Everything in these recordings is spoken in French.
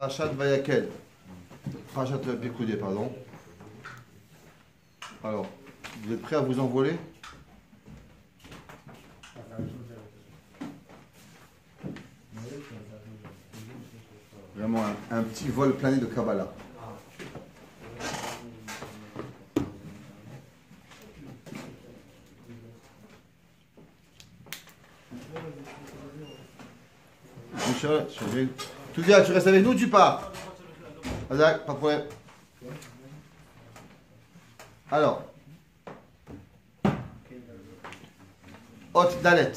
Parashat Vayakel. Parashat Pekoudé, pardon. Alors, vous êtes prêts à vous envoler? Vraiment un petit vol plané de Kabbalah. Tout bien, tu restes avec nous ou tu pars? Pas de problème. Alors. Hot Dalet.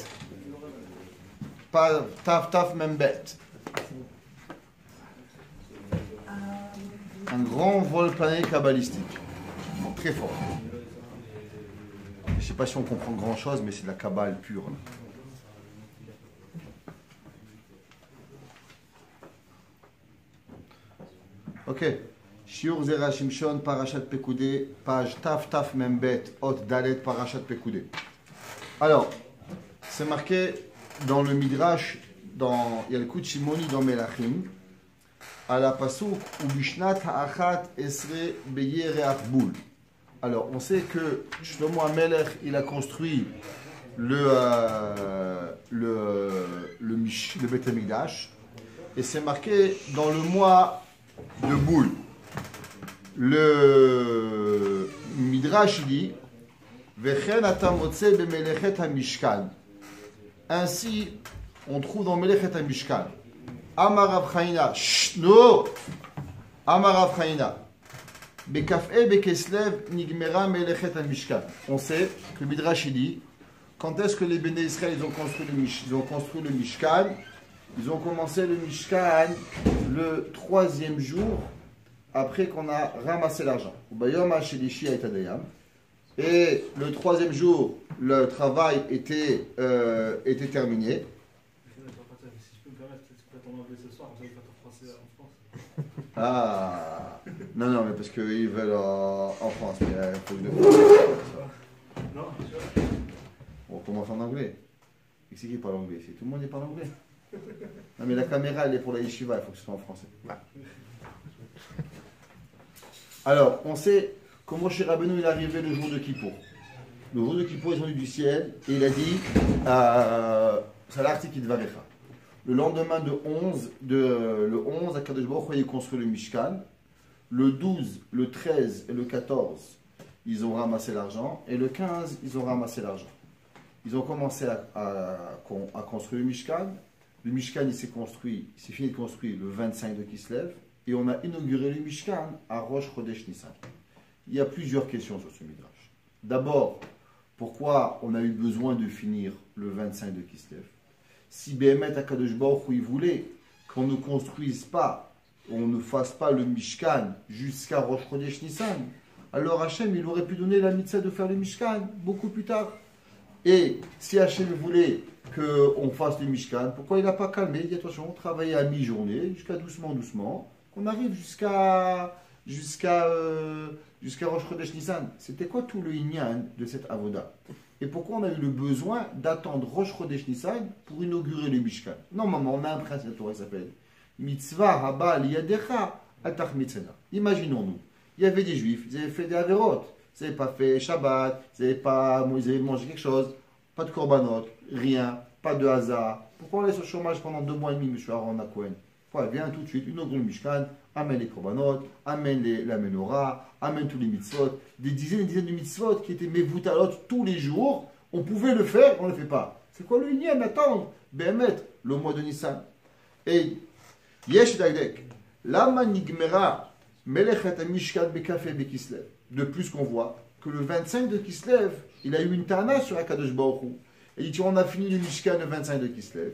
Pas Taf Taf Membet. Un grand vol plané kabbalistique. Très fort. Je ne sais pas si on comprend grand chose, mais c'est de la kabbale pure. Là. Ok. Shiur Zera Shimshon, Parashat Pekoudé, page Taf Taf Membet, Hot Dalet, Parashat Pekoudé. Alors, c'est marqué dans le Midrash, dans Yalkut Shimoni dans Melachim, à la Pasuk, ou Bishnat Ha'achat Esre Beyereach Boul. Alors, on sait que Shlomo HaMelech, il a construit le Beth HaMikdash, et c'est marqué dans le mois de Boul. Le Midrash dit Vechen atam motze bemelechet hamishkan. Ainsi, on trouve dans Melechet hamishkan. Amar Rav Chaina. No. Amar Rav Chaina. Bekaf'e bekeslev nigmera melechet hamishkan. On sait que le Midrash dit quand est-ce que les Béné Israël ils ont construit le Mishkan. Ils ont commencé le Mishkan le 3e jour après qu'on a ramassé l'argent. Et le 3e jour, le travail était terminé. Ah, non, mais parce qu'ils veulent en France. Mais il faut que on commence en anglais. Et c'est qui parle anglais? C'est tout le monde qui parle anglais. Non, mais la caméra, elle est pour la yeshiva, il faut que ce soit en français. Alors, on sait comment Moshe Rabbeinu il est arrivé le jour de Kippour. Le jour de Kippour, ils sont venus du ciel et il a dit Salarti Kidvarecha. Le lendemain le 11, à Kadosh Baruch Hu, il construit le Mishkan. Le 12, le 13 et le 14, ils ont ramassé l'argent. Et le 15, ils ont ramassé l'argent. Ils ont commencé à construire le Mishkan. Le Mishkan, il s'est fini de construire le 25 de Kislev. Et on a inauguré le Mishkan à Rosh Chodesh Nissan. Il y a plusieurs questions sur ce Midrash. D'abord, pourquoi on a eu besoin de finir le 25 de Kislev? Si Béhémet Akadosh Baruch Hu, il voulait qu'on ne construise pas, on ne fasse pas le Mishkan jusqu'à Rosh Chodesh Nissan, alors Hachem, il aurait pu donner la mitzvah de faire le Mishkan beaucoup plus tard. Et si Hachem voulait qu'on fasse le Mishkan, pourquoi il n'a pas calmé? Il dit attention, on travaillait à mi-journée, jusqu'à doucement, qu'on arrive jusqu'à Rosh Chodesh Nissan. C'était quoi tout le inyan de cette avoda? Et pourquoi on a eu le besoin d'attendre Rosh Chodesh Nissan pour inaugurer le Mishkan? Normalement, on a un principe de la Torah qui s'appelle Mitzvah Haba Liyadecha Atach Mitzena. Imaginons-nous, il y avait des juifs, ils avaient fait des avérotes, ils n'avaient pas fait Shabbat, ils avaient mangé quelque chose, pas de korbanot, rien, pas de hasard. Pourquoi on laisse au chômage pendant 2 mois et demi, M. Aaron Cohen? Viens tout de suite, inaugure le Mishkan, amène les korbanot, amène la menorah, amène tous les mitzvot, des dizaines et des dizaines de mitzvot qui étaient mevoutalot tous les jours. On pouvait le faire, on ne le fait pas. C'est quoi le inyan? Attendre, Béhémet, le mois de Nissan. Et Yesh Dagdek, Lama Nigmera, Melechet Mishkan Bekafe Bekislev. De plus qu'on voit que le 25 de Kislev, il a eu une tana sur Akadosh Baruch Hu. Et il dit on a fini le Mishkan le 25 de Kislev.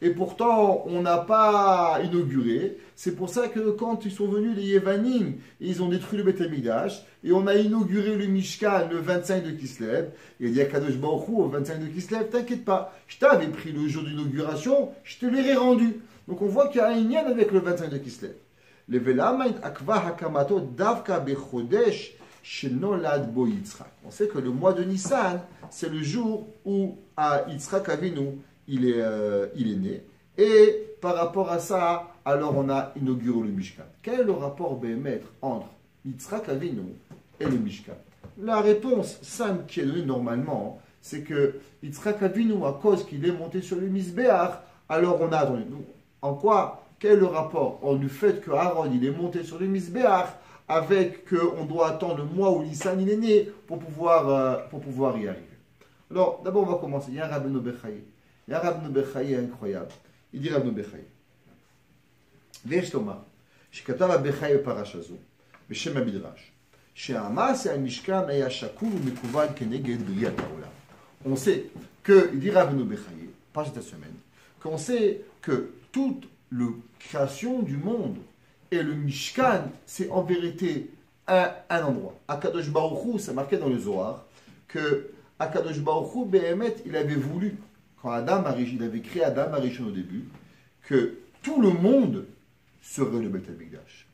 Et pourtant, on n'a pas inauguré. C'est pour ça que quand ils sont venus, les Yevanim, ils ont détruit le Beth HaMikdash, et on a inauguré le Mishkan le 25 de Kislev. Et il dit à Kadosh Baruch Hu, au 25 de Kislev, t'inquiète pas, je t'avais pris le jour d'inauguration, je te l'aurais rendu. Donc on voit qu'il y a un lien avec le 25 de Kislev. Le Velamain Akva Hakamato Davka Bechodesh Shenolad Bo Yitzchak. On sait que le mois de Nissan, c'est le jour où à Yitzchak Avinu, il est né. Et par rapport à ça, alors on a inauguré le Mishkan. Quel est le rapport Béhémet entre Yitzhak Avinu et le Mishkan? La réponse simple qui est donnée normalement, c'est que Yitzhak Avinu, à cause qu'il est monté sur le Mizbeach, alors on a attendu. En quoi? Quel est le rapport du fait que Aaron il est monté sur le Mizbeach avec qu'on doit attendre le mois où Nissan il est né pour pouvoir y arriver? Alors, d'abord, on va commencer. Il y a un Rabbeinu Bechaye. Il y a un Rabbeinu Bechaye incroyable. Il dit Rabbeinu Bechaye. ויש לומר, שכתב הבחאי בפרשה זו, בשם המדרש, שהמעשה המשכן היה שקול ומקוון כנגד בריאת העולם. On sait que, il dit Rabbeinu Bechaye, pas cette semaine, qu'on sait que toute la création du monde et le Mishkan, c'est en vérité un endroit. Akadosh Baruch Hu, c'est marqué dans le Zohar, que Akadosh Baruch Hu, Béhémet, il avait voulu, quand il avait créé Adam Arishon au début, que tout le monde serait le Beth Amikdash.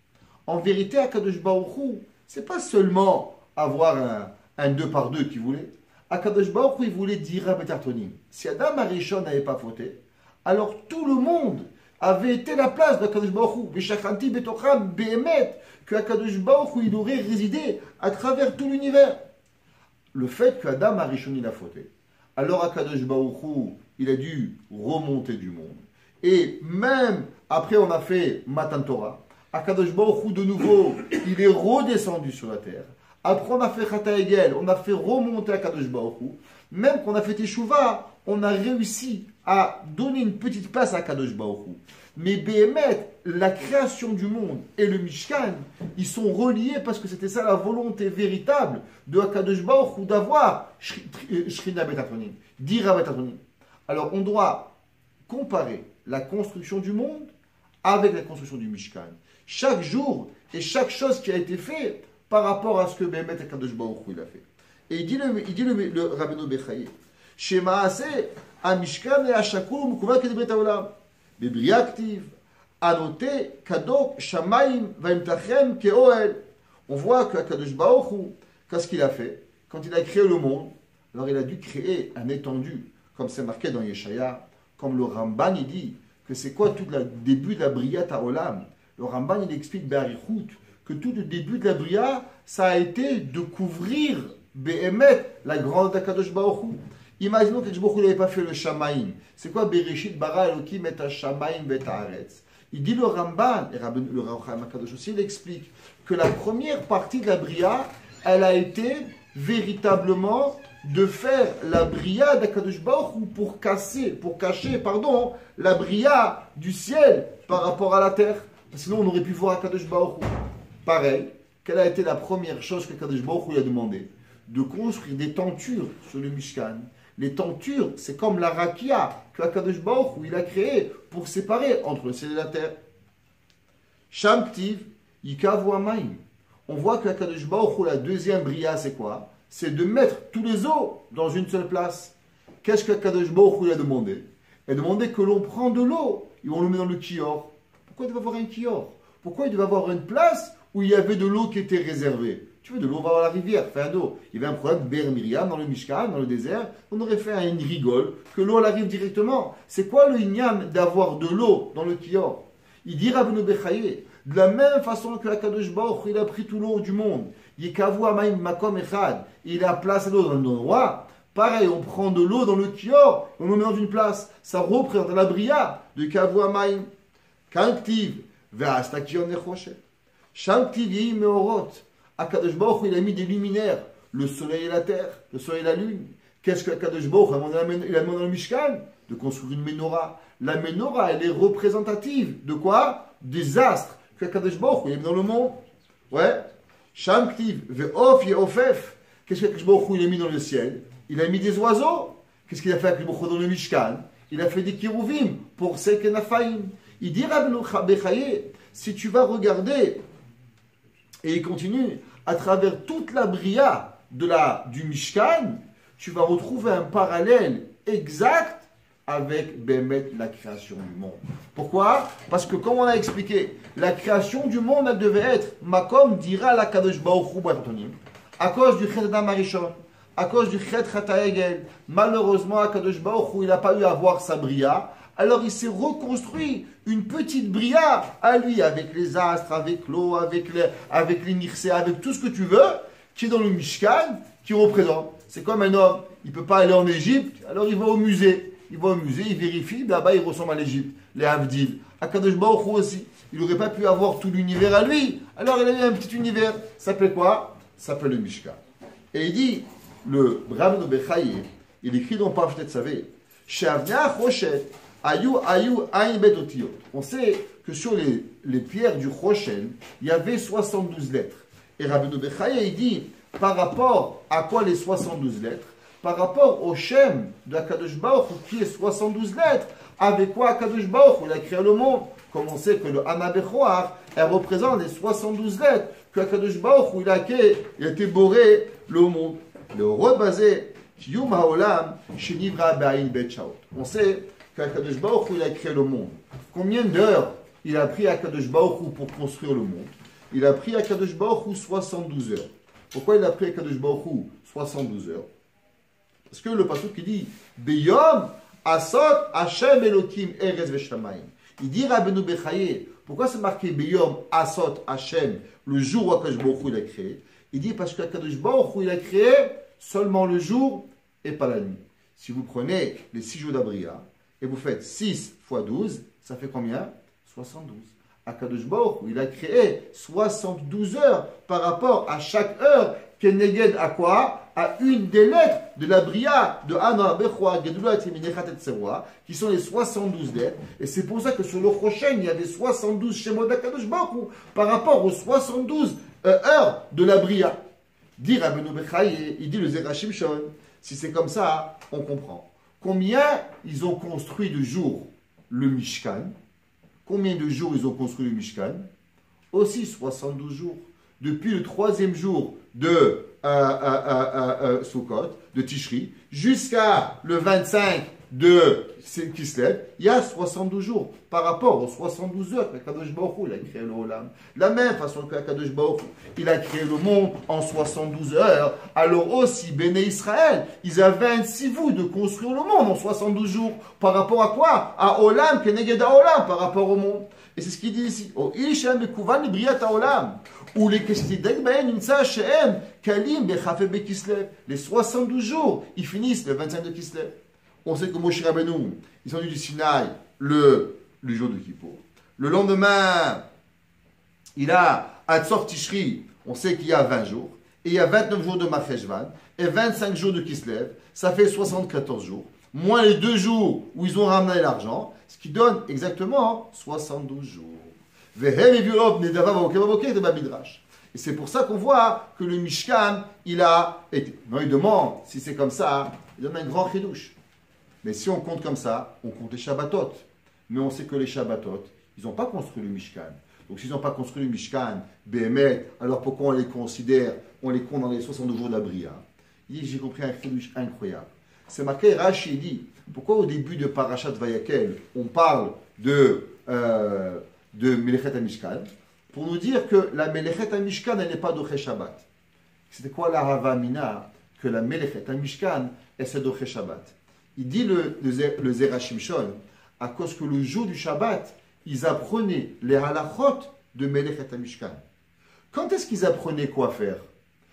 En vérité, Akadosh Baruch Hu, c'est pas seulement avoir un 2 par 2 qu'il voulait. Akadosh Baruch Hu, il voulait dire Betartonim. Si Adam Arishon n'avait pas fauté, alors tout le monde avait été la place d'Akadosh Baruch Hu. Veshachanti betocham Béhémet, que Akadosh Baruch Hu, il aurait résidé à travers tout l'univers. Le fait qu'Adam Arishon il a fauté, alors Akadosh Baruch Hu, il a dû remonter du monde. Et même après on a fait Matan Torah, Akadosh Baruch Hu de nouveau, il est redescendu sur la terre. Après on a fait Chata Egel, on a fait remonter Akadosh Baruch Hu. Même qu'on a fait Teshuvah, on a réussi à donner une petite place à Akadosh Baruch Hu. Mais Béhémet, la création du monde et le Mishkan, ils sont reliés parce que c'était ça la volonté véritable de Akadosh Baruch Hu d'avoir Shrina Betartonim, Dira Betartonim. Alors on doit comparer la construction du monde avec la construction du Mishkan. Chaque jour et chaque chose qui a été faite par rapport à ce que Béhémet et Akadosh Baruch Hu il a fait. Et il dit le Rabbeinu Bechaye, Shemaase Amishkan et Ashakul Mukuvah Kedibret Haolam. Bebria Ktiv, Anote Kadok Shamaim Vaimtachem Keoel. On voit qu'Akadosh Baruch Hu, qu'est-ce qu'il a fait? Quand il a créé le monde, alors il a dû créer un étendu, comme c'est marqué dans Yeshaya, comme le Ramban il dit, que c'est quoi tout le début de la Briat Haolam. Le Ramban il explique Be'arichut, que tout le début de la Bria, ça a été de couvrir Béhémet, la grande Akadosh Baruch Hu. Imaginons que Baruch Hu n'avait pas fait le Shamaim. C'est quoi Bereshit bara Elokim et Shamaim bet haaretz? Il dit le Ramban, et le Racham Akadosh aussi, il explique que la première partie de la Bria, elle a été véritablement de faire la Bria d'Akadosh Baruch Hu pour cacher, la Bria du ciel par rapport à la terre. Sinon, on aurait pu voir Akadosh Baruch Hu. Pareil, quelle a été la première chose que Akadosh Baruch Hu lui a demandé? De construire des tentures sur le Mishkan. Les tentures, c'est comme la rakia que Akadosh Baruch Hu il a créé pour séparer entre le ciel et la terre. Sham Ktiv, Yikavu Amayim. On voit que Akadosh Baruch Hu, la deuxième bria, c'est quoi? C'est de mettre tous les eaux dans une seule place. Qu'est-ce que Akadosh Baruch Hu lui a demandé? Il a demandé que l'on prend de l'eau et on le met dans le kior. Pourquoi il devait avoir un kior? Pourquoi il devait avoir une place où il y avait de l'eau qui était réservée? Tu veux de l'eau, on va voir la rivière, faire d'eau. Il y avait un problème de Ber Miriam dans le Mishkan, dans le désert. On aurait fait une rigole, que l'eau elle arrive directement. C'est quoi le ignam d'avoir de l'eau dans le kior? Il dit Rabbeinu Bechaye, de la même façon que Akadosh Baruch Hu, il a pris tout l'eau du monde. Yekavu Amayim Makom Echad, il a placé l'eau dans un endroit. Pareil, on prend de l'eau dans le kior, on le met dans une place. Ça représente la bria de Yekavu Amayim. Kanktiv, Ve'asta Kion Nechoshet. Shanktiv Yehi Meorot. Akadosh Baruch Hu, il a mis des luminaires, le soleil et la terre, le soleil et la lune. Qu'est-ce que Akadosh Baruch Hu il a demandé dans le Mishkan? De construire une menorah. La menorah, elle est représentative de quoi? Des astres que Akadosh Baruch Hu il a mis dans le monde. Ouais. Sham Ktiv, Ve'of Ye'ofef. Qu'est-ce que Akadosh Baruch Hu il a mis dans le ciel? Il a mis des oiseaux. Qu'est-ce qu'il a fait avec le dans le Mishkan? Il a fait des kiruvim pour Sekenafaim. Il dit Rabbeinu Bechaye, si tu vas regarder, et il continue, à travers toute la bria du Mishkan, tu vas retrouver un parallèle exact avec Béhémet, la création du monde. Pourquoi? Parce que comme on a expliqué, la création du monde, elle devait être Makom dira la Kadosh Baruch Hu à cause du Chet Adam Arishon, à cause du Chet Chata Egel. Malheureusement, Kadosh Baruch Hu, il n'a pas eu à voir sa bria. Alors il s'est reconstruit une petite bria à lui, avec les astres, avec l'eau, avec les nirsé, avec tout ce que tu veux, qui est dans le Mishkan, qui représente. C'est comme un homme, il ne peut pas aller en Égypte, alors il va au musée. Il va au musée, il vérifie, là-bas il ressemble à l'Égypte, les Havdil. Akadosh Baruch Hu aussi. Il n'aurait pas pu avoir tout l'univers à lui, alors il a eu un petit univers. Ça s'appelle quoi? Ça s'appelle le Mishkan. Et il dit, le Rabbeinu Bechaye, il écrit dans Parashat Tzavé, She'avnei Choshen, ayu ayin bet otiyot. On sait que sur les pierres du Choshen, il y avait 72 lettres. Et Rabbeinu Bechaye, il dit, par rapport à quoi les 72 lettres? Par rapport au Shem de Akadosh Baruch Hu, qui est 72 lettres, avec quoi Akadosh Baruch Hu il a créé le monde? Comme on sait que le Hana Bechoar, elle représente les 72 lettres que Akadosh Baruch Hu il a été boré le monde. Le rebasé, Yom HaOlam, Shenivra Ba'in Bet Shaot. On sait qu'Akadosh Baruch Hu il a créé le monde. Combien d'heures il a pris Akadosh Baruch Hu pour construire le monde? Il a pris Akadosh Baruch Hu 72 heures. Pourquoi il a pris Akadosh Baruch Hu 72 heures? Parce que le pasuk qui dit Beyom Asot Hashem Elokim Erez Veshamayim. Il dit Rabbeinu Bechaye, pourquoi c'est marqué Beyom Asot Hashem, le jour où Akadosh Baruch Hu il a créé? Il dit parce qu'Akadosh Baruch Hu il a créé seulement le jour et pas la nuit. Si vous prenez les 6 jours d'Abriya et vous faites 6 fois 12, ça fait combien? 72. Akadosh Baruch Hu il a créé 72 heures par rapport à chaque heure Keneged à quoi? À une des lettres de la Bria de Hana, Bechoa, Gedula, Timinechat et Tseroa, qui sont les 72 lettres. Et c'est pour ça que sur le Choshen, il y avait 72 Shemot d'Akadosh Baruch Hu par rapport aux 72 heures de la Bria. Dit Rabbeinu Bechaye, il dit le Zera Shimshon. Si c'est comme ça, on comprend. Combien ils ont construit de jours le Mishkan? Combien de jours ils ont construit le Mishkan? Aussi 72 jours. Depuis le 3e jour de Sukkot, de Tishri, jusqu'à le 25 de Kislev, il y a 72 jours par rapport aux 72 heures qu'Akadosh Baruch Hu il a créé le Olam. De la même façon qu'Akadosh Baruch Hu il a créé le monde en 72 heures, alors aussi Béné Israël, ils avaient un sivou de construire le monde en 72 jours. Par rapport à quoi? À Olam, Keneged Olam, par rapport au monde. Et c'est ce qu'il dit ici. O Ishem Mekuvan Libriat Olam. Ou les les 72 jours, ils finissent le 25 de Kislev. On sait que Moshe Rabbeinu, ils sont venus du Sinaï le jour de Kippour. Le lendemain, il a Hatzor Tishri, on sait qu'il y a 20 jours, et il y a 29 jours de Macheshvan, et 25 jours de Kislev, ça fait 74 jours, moins les 2 jours où ils ont ramené l'argent, ce qui donne exactement 72 jours. Et c'est pour ça qu'on voit que le Mishkan, il a été. Non, il demande, si c'est comme ça, il donne un grand chidouche. Mais si on compte comme ça, on compte les Shabbatot. Mais on sait que les Shabbatot, ils n'ont pas construit le Mishkan. Donc s'ils n'ont pas construit le Mishkan, Béhémet, alors pourquoi on les considère, on les compte dans les 72 jours d'Abriya? Il dit, j'ai compris un chidouche incroyable. C'est marqué, Rashi dit, pourquoi au début de Parashat Vayakel, on parle de Melechet HaMishkan, pour nous dire que la Melechet HaMishkan, elle n'est pas d'Oché Shabbat. C'était quoi la Havamina? Que la Melechet HaMishkan, elle c'est d'Oché Shabbat. Il dit le Zera Shimshon, à cause que le jour du Shabbat, ils apprenaient les halachot de Melechet HaMishkan. Quand est-ce qu'ils apprenaient quoi faire?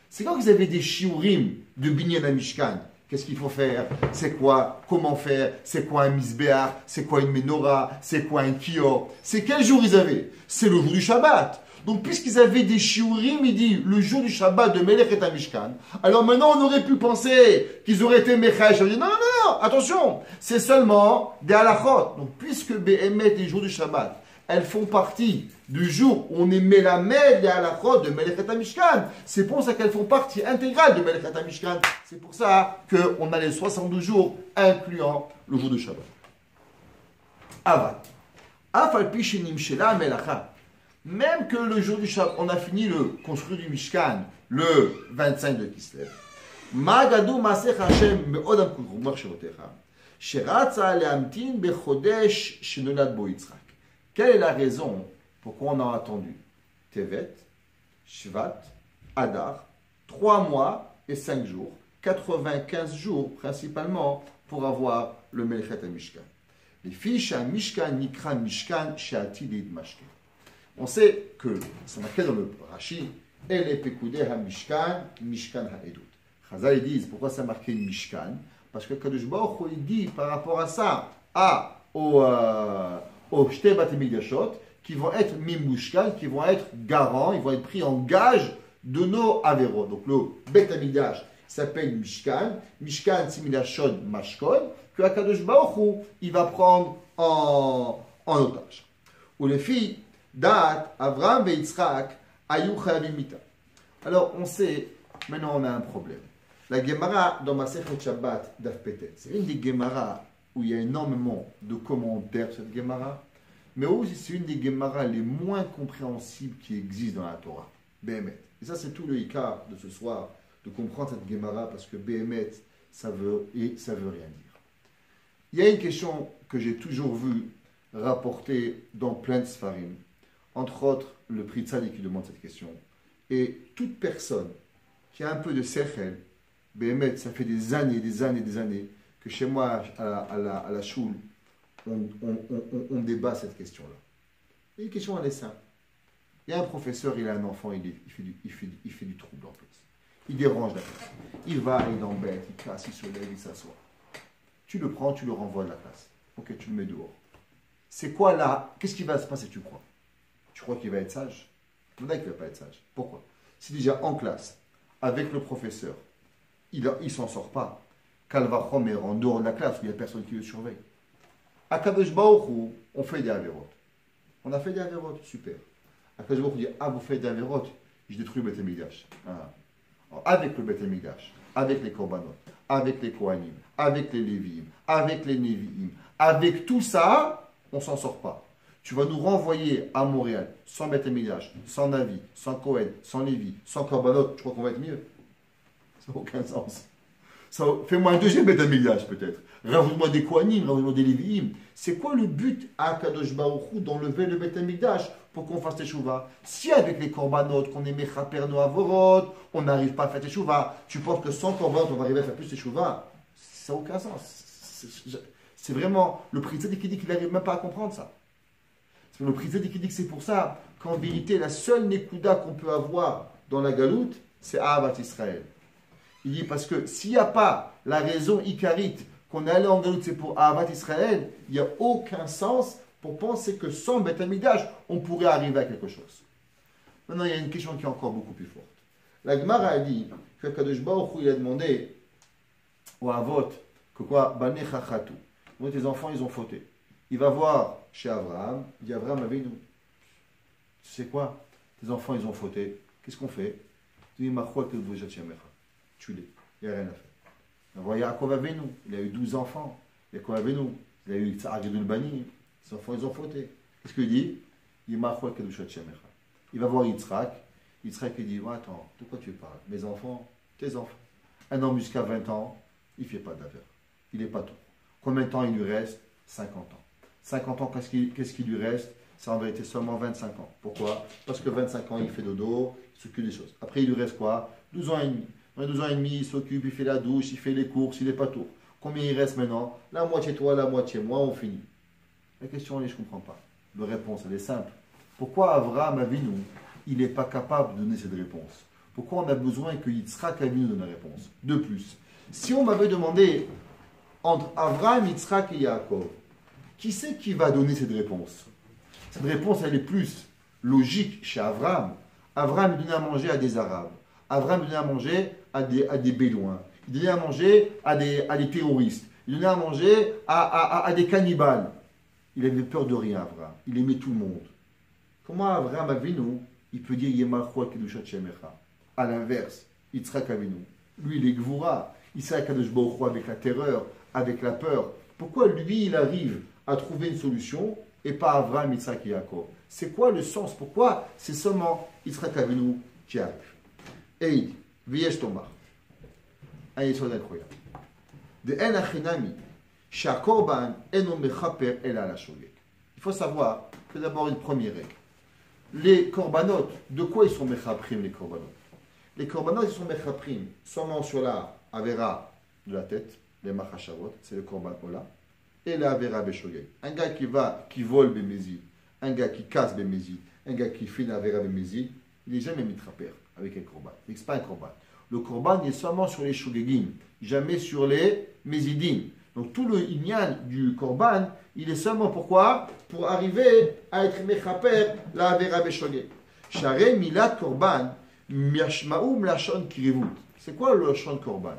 C'est quand ils avaient des shiurim de Binyan HaMishkan. Qu'est-ce qu'il faut faire? C'est quoi? Comment faire? C'est quoi un misbéach? C'est quoi une menorah? C'est quoi un kior? C'est quel jour ils avaient? C'est le jour du Shabbat. Donc, puisqu'ils avaient des shiurim, il dit, le jour du Shabbat de Melechet HaMishkan, alors maintenant on aurait pu penser qu'ils auraient été Mechash. Non, non, non, attention, c'est seulement des halachot. Donc, puisque Béhémet, les jours du Shabbat, elles font partie du jour où on est Melamed et halachot de Melechet HaMishkan, c'est pour ça qu'elles font partie intégrale de Melechet HaMishkan. C'est pour ça qu'on a les 72 jours incluant le jour de Shabbat. Aval. Afal pishinim shela melacha. Même que le jour du Shabbat, on a fini le construire du Mishkan le 25 de Kislev. Magadou masech Hashem me'odam kulchumach sherotecha. Sheratza le'amtin bechodesh shenolad bo Yitzchak. Quelle est la raison pourquoi on a attendu Tevet, Shvat, Adar, 3 mois et 5 jours, 95 jours principalement pour avoir le Melechet HaMishkan. Les fiches à Mishkan, Nikra Mishkan, Sheati Mashke. On sait que, c'est marqué dans le Rashi, Elle est Pekoudé ha Mishkan, Mishkan ha Edut. Chazal, ils disent, pourquoi c'est marqué Mishkan? Parce que Kadosh Baruch Hu, il dit par rapport à ça, aux Shte Bate Migdashot, qui vont être Mimushkan, qui vont être garants, ils vont être pris en gage de nos Averot. Donc le Bet Hamikdash s'appelle Mishkan. Mishkan, c'est Milashon Mashkon, que Akadosh Baruch Hu, il va prendre en otage. Ou les filles, Dat, Avram et Yitzhak, Ayou Chavim Mita. Alors on sait, maintenant on a un problème. La Gemara dans Masechet Shabbat Daf Petet, c'est une des Gemara où il y a énormément de commentaires sur cette Gemara, mais aussi c'est une des Gemara les moins compréhensibles qui existent dans la Torah. Behemet. Et ça, c'est tout le Ikar de ce soir, de comprendre cette Gemara, parce que Behemet, ça veut rien dire. Il y a une question que j'ai toujours vue rapportée dans plein de Sfarim, entre autres le prix de Tzadi qui demande cette question, et toute personne qui a un peu de Sechel, Behemet, ça fait des années que chez moi, à la choule, on débat cette question-là. Et une question, elle est simple. Il y a un professeur, il a un enfant, il fait du trouble en plus. Il dérange la classe. Il va, il embête, il casse, il se lève, il s'assoit. Tu le prends, tu le renvoies de la classe. Ok, tu le mets dehors. C'est quoi là? Qu'est-ce qui va se passer, tu crois? Tu crois qu'il va être sage? Non, qu'il ne va pas être sage. Pourquoi? Si déjà en classe, avec le professeur, il ne s'en sort pas. Kalvachom est en dehors de la classe où il n'y a personne qui le surveille. À Kadosh Baruch Hu, on fait des avérotes. On a fait des avérotes, super. À Kadosh Baruch Hu dit, vous faites des avérotes, je détruis le Beth Amikdash. Avec le Beth Amikdash, avec les Korbanot, avec les Kohanim, avec les Lévi'im, avec les Nevi'im, avec tout ça, on ne s'en sort pas. Tu vas nous renvoyer à Montréal, sans Beth Amikdash, sans Navi, sans Kohen, sans Lévi, sans Korbanot, je crois qu'on va être mieux. Ça n'a aucun sens. Fais-moi un deuxième Beth Amikdash peut-être. Rajoute-moi des Kohanim, rajoute-moi des Lévi'im. C'est quoi le but à Kadosh Baruch Hu d'enlever le Beth Amikdash pour qu'on fasse Teshuvah? Si avec les Korbanot, qu'on est Mechaper no Avorot, on n'arrive pas à faire Teshuvah, tu penses que sans Korbanot, on va arriver à faire plus Teshuvah? Ça n'a aucun sens. C'est vraiment le prix qui dit qu'il n'arrive même pas à comprendre ça. C'est le prix qui dit que c'est pour ça qu'en vérité, la seule Nekuda qu'on peut avoir dans la Galoute, c'est Ahavat Israël. Il dit parce que s'il n'y a pas la raison icarite qu'on est allé en Galoute, c'est pour Ahavat Israël, il n'y a aucun sens pour penser que sans Beth Amikdash, on pourrait arriver à quelque chose. Maintenant, il y a une question qui est encore beaucoup plus forte. La Gemara a dit que Kadosh Baruch Hu, il a demandé au Avot que quoi? Banecha chatu. Donc tes enfants, ils ont fauté. Il va voir chez Abraham, il dit Abraham, avec nous. Tu sais quoi? Tes enfants, ils ont fauté. Qu'est-ce qu'on fait? Il dit tue-les. Il n'y a rien à faire. On voit Yaakov Avinu, il a eu 12 enfants. Yaakov Avinu, il a eu Tzar Gedul Bani. Les enfants, ils ont fauté. Qu'est-ce qu'il dit? Il va voir Yitzhak. Yitzhak, il dit attends, de quoi tu parles? Mes enfants, tes enfants. Un homme jusqu'à 20 ans, il ne fait pas d'affaires. Il n'est pas tout. Combien de temps il lui reste? 50 ans. 50 ans, qu'est-ce qui lui reste? C'est en vérité seulement 25 ans. Pourquoi? Parce que 25 ans, il fait dodo, il s'occupe des choses. Après, il lui reste quoi? 12 ans et demi. Dans les 12 ans et demi, il s'occupe, il fait la douche, il fait les courses, il n'est pas tout. Combien il reste maintenant? La moitié toi, la moitié moi, on finit. La question, je ne comprends pas. La réponse, elle est simple. Pourquoi Avraham Avinu, il n'est pas capable de donner cette réponse? Pourquoi on a besoin que Yitzhak Avinu donne la réponse? De plus, si on m'avait demandé entre Avraham, Yitzhak et Yaakov, qui c'est qui va donner cette réponse? Cette réponse, elle est plus logique chez Avraham. Avraham donnait à manger à des Arabes. Avraham donnait à manger à des Bédouins. Il donnait à manger à des terroristes. Il donnait à manger à des cannibales. Il avait peur de rien, Avraham. Il aimait tout le monde. Comment Avraham Avinu, il peut dire Yemalchu al kedushat shemecha? À l'inverse, Yitzhak Avinu, lui, il est Gvura. Il sait à Kadosh Baruch Hu avec la terreur, avec la peur. Pourquoi lui, il arrive à trouver une solution et pas Avraham, Yitzhak et Yaakov? C'est quoi le sens? Pourquoi c'est seulement Yitzhak Avinu qui arrive? Et il dit, Viesh Tomar, un yesod incroyable. De en achinami, shakorban eno mechaper el ala shogeg. Il faut savoir que d'abord une première règle. Les korbanot, de quoi ils sont mechaprim les korbanot? Les korbanot, ils sont mechaprim seulement sur la avera de la tête, les machashavot, c'est le korban ola. et la Avera Beshogeg. Un gars qui vole Bémézid, un gars qui casse Bémézid, un gars qui fait une Avera Bémézid, il n'est jamais mitraper avec un korban. Ce n'est pas un korban. Le korban est seulement sur les shogegim, jamais sur les mézidim. Donc tout le inyan du korban, il est seulement pourquoi? Pour arriver à être mechaper la Avera Beshogeg. Share milat korban, miashmaum lachon kirivut. C'est quoi le lachon korban?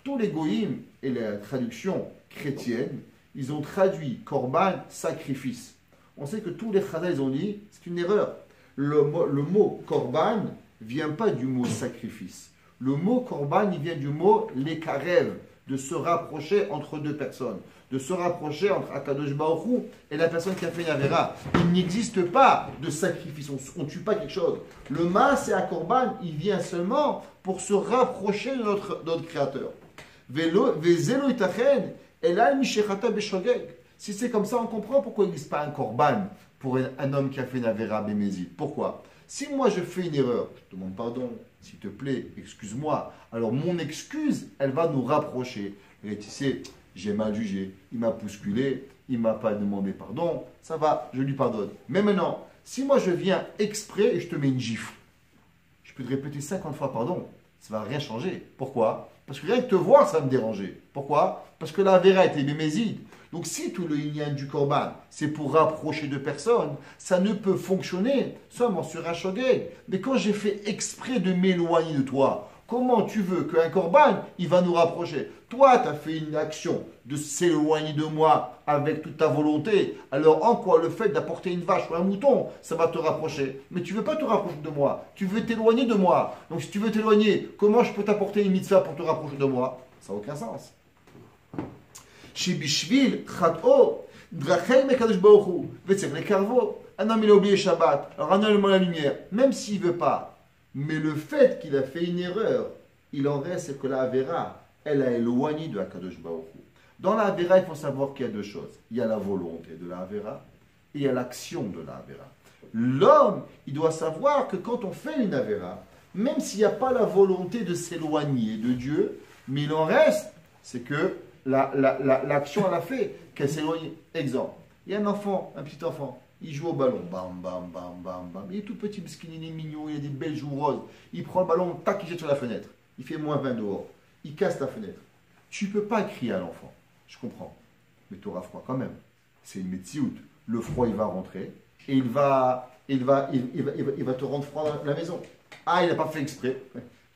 Tous les goïms et la traduction chrétienne, ils ont traduit korban, sacrifice. On sait que tous les chazal, ils ont dit, c'est une erreur. Le mot korban ne vient pas du mot sacrifice. Le mot korban, il vient du mot lekarev, de se rapprocher entre deux personnes, de se rapprocher entre Akadosh Baruch Hu et la personne qui a fait une avera. Il n'existe pas de sacrifice, on ne tue pas quelque chose. Le mas et un korban, il vient seulement pour se rapprocher de notre Créateur. Si c'est comme ça, on comprend pourquoi il n'existe pas un korban pour un homme qui a fait une avera bémézid. Pourquoi? Si moi je fais une erreur, je te demande pardon, s'il te plaît, excuse-moi. Alors mon excuse, elle va nous rapprocher. Et tu sais, j'ai mal jugé, il m'a bousculé, il ne m'a pas demandé pardon, ça va, je lui pardonne. Mais maintenant, si moi je viens exprès et je te mets une gifle, je peux te répéter 50 fois pardon, ça ne va rien changer. Pourquoi? Parce que rien que te voir, ça va me déranger. Pourquoi? Parce que la vera était bémézide. Donc si tout le inyan du korban, c'est pour rapprocher deux personnes, ça ne peut fonctionner seulement sur un shogeg. Mais quand j'ai fait exprès de m'éloigner de toi, comment tu veux qu'un korban, il va nous rapprocher? Toi, tu as fait une action de s'éloigner de moi avec toute ta volonté. Alors en quoi le fait d'apporter une vache ou un mouton, ça va te rapprocher? Mais tu ne veux pas te rapprocher de moi, tu veux t'éloigner de moi. Donc si tu veux t'éloigner, comment je peux t'apporter une mitzvah pour te rapprocher de moi? Ça n'a aucun sens. Shibishvil, Khat'o, Drachei Mekadosh Baruch Hu, Vetzek le Karvo. Un homme, il a oublié Shabbat. Alors, un homme, la lumière, même s'il ne veut pas. Mais le fait qu'il a fait une erreur, il en reste, c'est que la Avera, elle a éloigné de Akadosh Baruch Hu. Dans la Avera, il faut savoir qu'il y a deux choses. Il y a la volonté de la Avera et il y a l'action de la Avera. L'homme, il doit savoir que quand on fait une Avera, même s'il n'y a pas la volonté de s'éloigner de Dieu, mais il en reste, c'est que l'action, elle a fait qu'elle s'éloigne. Exemple, il y a un enfant, un petit enfant, il joue au ballon, bam, bam, bam, bam, bam. Il est tout petit, parce qu'il est mignon, il a des belles joues roses. Il prend le ballon, tac, il jette sur la fenêtre. Il fait moins 20 dehors. Il casse ta fenêtre. Tu ne peux pas crier à l'enfant. Je comprends. Mais tu auras froid quand même. C'est une médecine. Le froid, il va rentrer et il va te rendre froid dans la maison. Ah, il n'a pas fait exprès.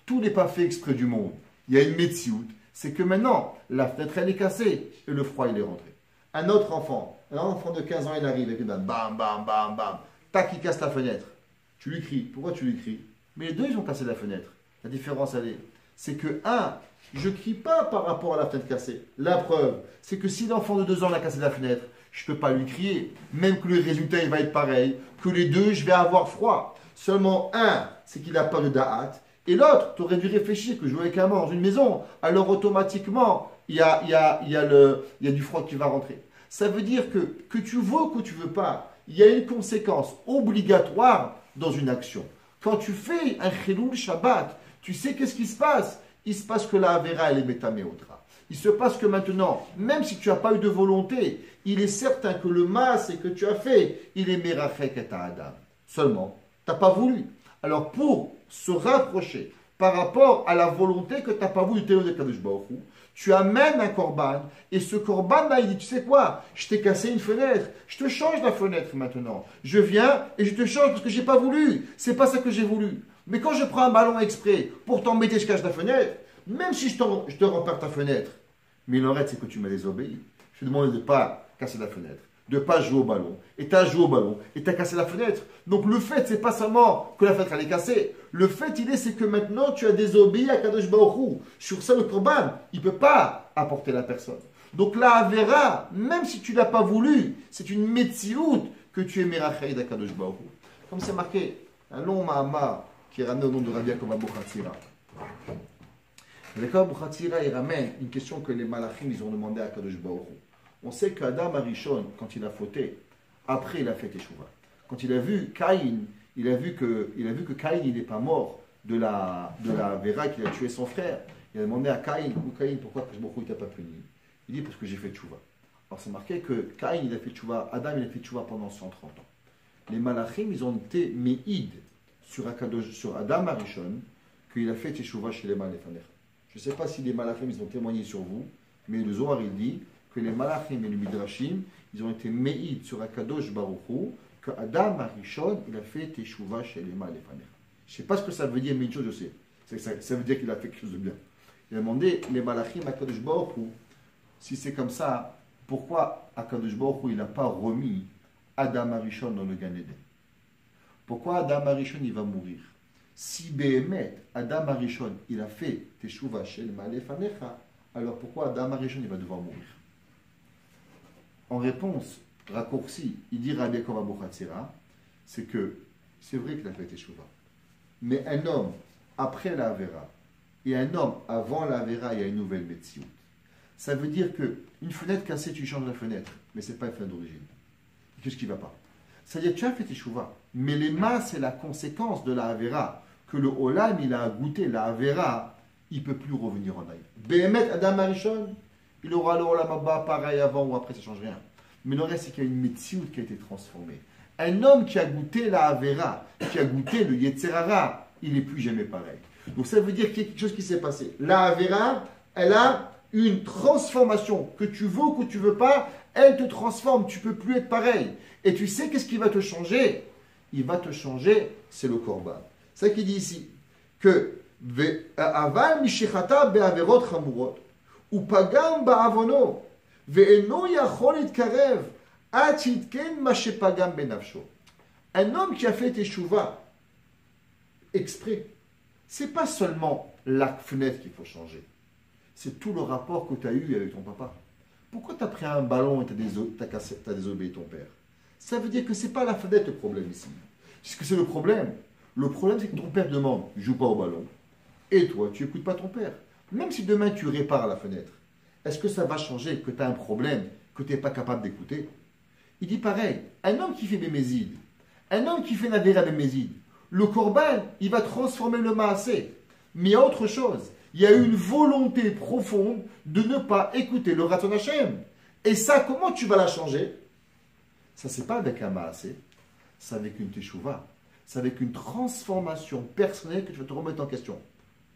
Tout n'est pas fait exprès du monde. Il y a une médecine. C'est que maintenant, la fenêtre, elle est cassée et le froid, il est rentré. Un enfant de 15 ans, il arrive avec une bam, bam, bam, bam, bam. Tac, il casse la fenêtre. Tu lui cries. Pourquoi tu lui cries? Mais les deux, ils ont cassé la fenêtre. La différence, c'est que, je ne crie pas par rapport à la fenêtre cassée. La preuve, c'est que si l'enfant de 2 ans a cassé la fenêtre, je ne peux pas lui crier. Même que le résultat, il va être pareil. Que les deux, je vais avoir froid. Seulement c'est qu'il n'a pas de da'at. Et l'autre, tu aurais dû réfléchir que jouer avec un mort dans une maison. Alors automatiquement, il y a du froid qui va rentrer. Ça veut dire que tu veux ou que tu ne veux pas, il y a une conséquence obligatoire dans une action. Quand tu fais un chilul Shabbat, tu sais qu'est-ce qui se passe? Il se passe que la Avera, elle est métaméotra. Il se passe que maintenant, même si tu n'as pas eu de volonté, il est certain que le mas que tu as fait, il est merachek et adam. Seulement, tu n'as pas voulu. Alors pour se rapprocher par rapport à la volonté que tu n'as pas voulu de Kadosh Baruch Hu, tu amènes un korban, et ce korban-là, il dit, tu sais quoi, je t'ai cassé une fenêtre, je te change la fenêtre maintenant. Je viens et je te change parce que je n'ai pas voulu. C'est pas ça que j'ai voulu. Mais quand je prends un ballon exprès pour t'embêter, je cache la fenêtre, même si je te repère ta fenêtre, mais il en reste, c'est que tu m'as désobéi. Je te demande de ne pas casser la fenêtre, de ne pas jouer au ballon. Et tu as joué au ballon, et tu as cassé la fenêtre. Donc le fait, c'est pas seulement que la fenêtre elle est cassée. Le fait, c'est que maintenant, tu as désobéi à Kadosh Baruch Hu. Sur ça, le korban, il ne peut pas apporter la personne. Donc la Avera, même si tu ne l'as pas voulu, c'est une métsiout que tu es merachei à Kadosh Baruch Hu. Comme c'est marqué, un long Mahamar qui est ramené au nom de Rabbi Yaakov Abu Chatzira. Rabbi Yaakov Abu Chatzira, il ramène une question que les malachim, ils ont demandé à Kadosh Baruch Hu. On sait qu'Adam Arishon, quand il a fauté, après il a fait Teshuvah. Quand il a vu Caïn, il a vu que Caïn, il n'est pas mort de la Vera qu'il a tué son frère. Il a demandé à Caïn, pourquoi Kadosh Baruch Hu ne t'a pas puni? Il dit, parce que j'ai fait Teshuvah. Alors c'est marqué que Caïn, il a fait tchouva, Adam, il a fait tchouva pendant 130 ans. Les malachim, ils ont été méïd sur Adam Arishon, qu'il a fait tchouva chez les malachim. Je ne sais pas si les malachim, ils ont témoigné sur vous, mais le Zohar, il dit que les malachim et les midrashim, ils ont été méïd sur Akadosh Baruch Hu, que Adam Arishon, il a fait tchouva chez les malachim. Je ne sais pas ce que ça veut dire, mais une chose je sais. Ça veut dire qu'il a fait quelque chose de bien. Il a demandé les malachim à Akadosh Baruch Hu, si c'est comme ça, pourquoi Akadosh Baruch Hu, il n'a pas remis Adam Arishon dans le Gan Eden? Pourquoi Adam Arishon, il va mourir? Si Behemet, Adam Arishon, il a fait Teshuvah Shel Ma'aleh Fanecha, alors pourquoi Adam Arishon, il va devoir mourir? En réponse, raccourci, il dit Rabbi Yaakov Abuchatzera, c'est que c'est vrai qu'il a fait Teshuvah. Mais un homme après la Avera et un homme avant la Avera, il y a une nouvelle médecine. Ça veut dire qu'une fenêtre cassée, tu changes la fenêtre, mais ce n'est pas une fenêtre d'origine. Qu'est-ce qui ne va pas? C'est-à-dire, tu as fait Teshuvah, mais les mains, c'est la conséquence de la Avera. Que le Olam, il a goûté la Avera, il ne peut plus revenir en arrière. Behemet Adam Arishon, il aura le Olam Abba pareil avant ou après, ça ne change rien. Mais le reste, c'est qu'il y a une médecine qui a été transformée. Un homme qui a goûté la Avera, qui a goûté le Yetzer Hara, il n'est plus jamais pareil. Donc ça veut dire qu'il y a quelque chose qui s'est passé. La Avera, elle a une transformation, que tu veux ou que tu ne veux pas, elle te transforme, tu ne peux plus être pareil. Et tu sais qu'est-ce qui va te changer? Il va te changer, c'est le korban. C'est ça qu'il dit ici, que aval mishichata be'averot chamurot, ou pagam ba'avono, ve'eno yachol itkarev, at yitken ma shepagam benafsho. Un homme qui a fait teshuvah exprès, c'est pas seulement la fenêtre qu'il faut changer. C'est tout le rapport que tu as eu avec ton papa. Pourquoi tu as pris un ballon et tu as désobéi ton père? Ça veut dire que ce n'est pas la fenêtre le problème ici. Puisque c'est le problème. Le problème, c'est que ton père demande, ne joue pas au ballon. Et toi, tu n'écoutes pas ton père. Même si demain tu répares la fenêtre, est-ce que ça va changer que tu as un problème que tu n'es pas capable d'écouter? Il dit pareil, un homme qui fait Bémézid, un homme qui fait Navera Bémézid, le Korban, il va transformer le Maasé. Mais il y a autre chose. Il y a une volonté profonde de ne pas écouter le Raton Hashem. Et ça, comment tu vas la changer? Ça, c'est pas avec un Maasé, c'est avec une Teshuvah. C'est avec une transformation personnelle que tu vas te remettre en question.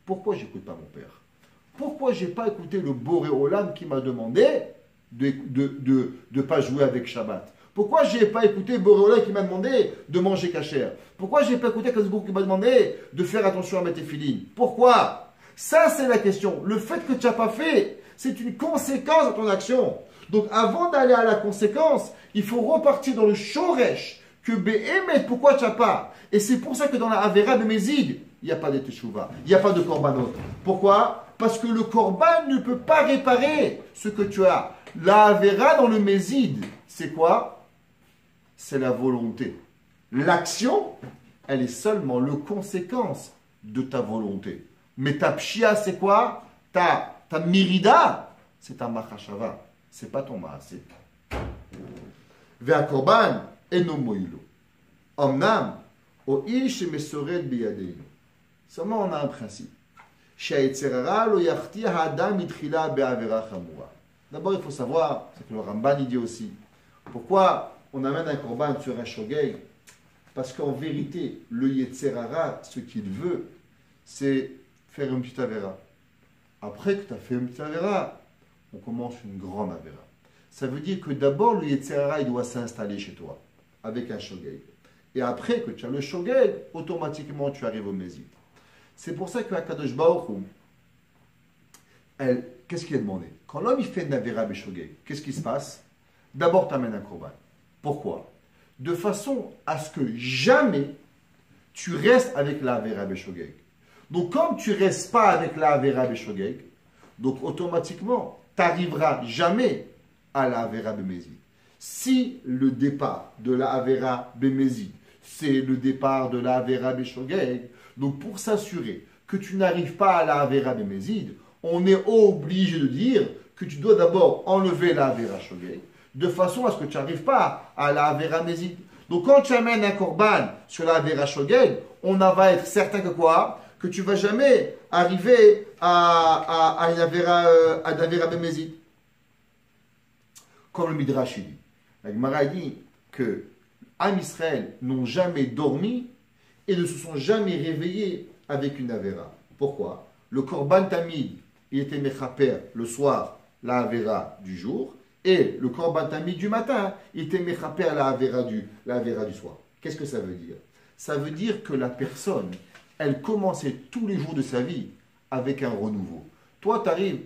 Pourquoi j'écoute pas mon père? Pourquoi j'ai pas écouté le Boré Olam qui m'a demandé de pas jouer avec Shabbat? Pourquoi j'ai pas écouté Boré Olam qui m'a demandé de manger kasher? Pourquoi j'ai pas écouté Kazbourg qui m'a demandé de faire attention à mes téfilines? Pourquoi? Ça, c'est la question. Le fait que tu n'as pas fait, c'est une conséquence de ton action. Donc, avant d'aller à la conséquence, il faut repartir dans le shoresh, que Be'emet, pourquoi tu n'as pas? Et c'est pour ça que dans la Avera Bémézid, il n'y a pas de Teshuvah, il n'y a pas de korbanot. Pourquoi? Parce que le korban ne peut pas réparer ce que tu as. La Avera dans le Mézid, c'est quoi? C'est la volonté. L'action, elle est seulement le conséquence de ta volonté. Mais ta pshia, c'est quoi? Ta mirida, c'est ta machashava. C'est pas ton maasé. Ve'a korban eno moïlo. Omnam, o il shemesoret biyadeinu. Seulement, on a un principe. She'etzerara lo yachti ha'adam itchila be'avera chamura. D'abord, il faut savoir, c'est que le Ramban il dit aussi, pourquoi on amène un korban sur un shogeg? Parce qu'en vérité, le Yetzerara, ce qu'il veut, c'est faire une petite Avera. Après que tu as fait une petite Avera, on commence une grande Avera. Ça veut dire que d'abord, le Yetzerara, il doit s'installer chez toi, avec un shogeg. Et après que tu as le shogeg, automatiquement, tu arrives au Mézid. C'est pour ça que Akadosh Baruch Hu, qu'est-ce qu'il a demandé? Quand l'homme il fait une Avera Beshogeg, qu'est-ce qui se passe? D'abord, tu amènes un korban. Pourquoi? De façon à ce que jamais tu restes avec la Avera Beshogeg. Donc, comme tu ne restes pas avec la Avera Beshogeg, donc automatiquement, tu n'arriveras jamais à la Avera Bémézid. Si le départ de la Avera Bémézid, c'est le départ de la Avera Beshogeg, donc pour s'assurer que tu n'arrives pas à la Avera Bémézid, on est obligé de dire que tu dois d'abord enlever la Avera Shogeg, de façon à ce que tu n'arrives pas à la Avera Mézid. Donc quand tu amènes un korban sur la Avera Shogeg, on va être certain que quoi? Que tu ne vas jamais arriver à une Avera Bémézid. comme le Midrash dit. La Gemara dit que Am Israël n'ont jamais dormi et ne se sont jamais réveillés avec une Avera. Pourquoi? Le Korban Tamid, il était Mechaper le soir, la Avera du jour, et le Korban Tamid du matin, il était Mechaper la Avera du soir. Qu'est-ce que ça veut dire? Ça veut dire que la personne, elle commençait tous les jours de sa vie avec un renouveau. Toi, tu arrives,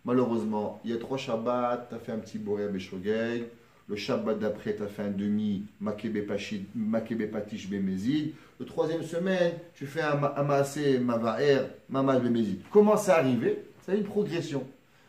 malheureusement, il y a 3 Shabbats, tu as fait un petit Boré Beshogeg, le Shabbat d'après, tu as fait un demi Makebe Patish Bemezid, le 3e semaine, tu fais un Maaseh Mavaer, Mamad Bemezid. Comment ça arrivé? C'est une progression.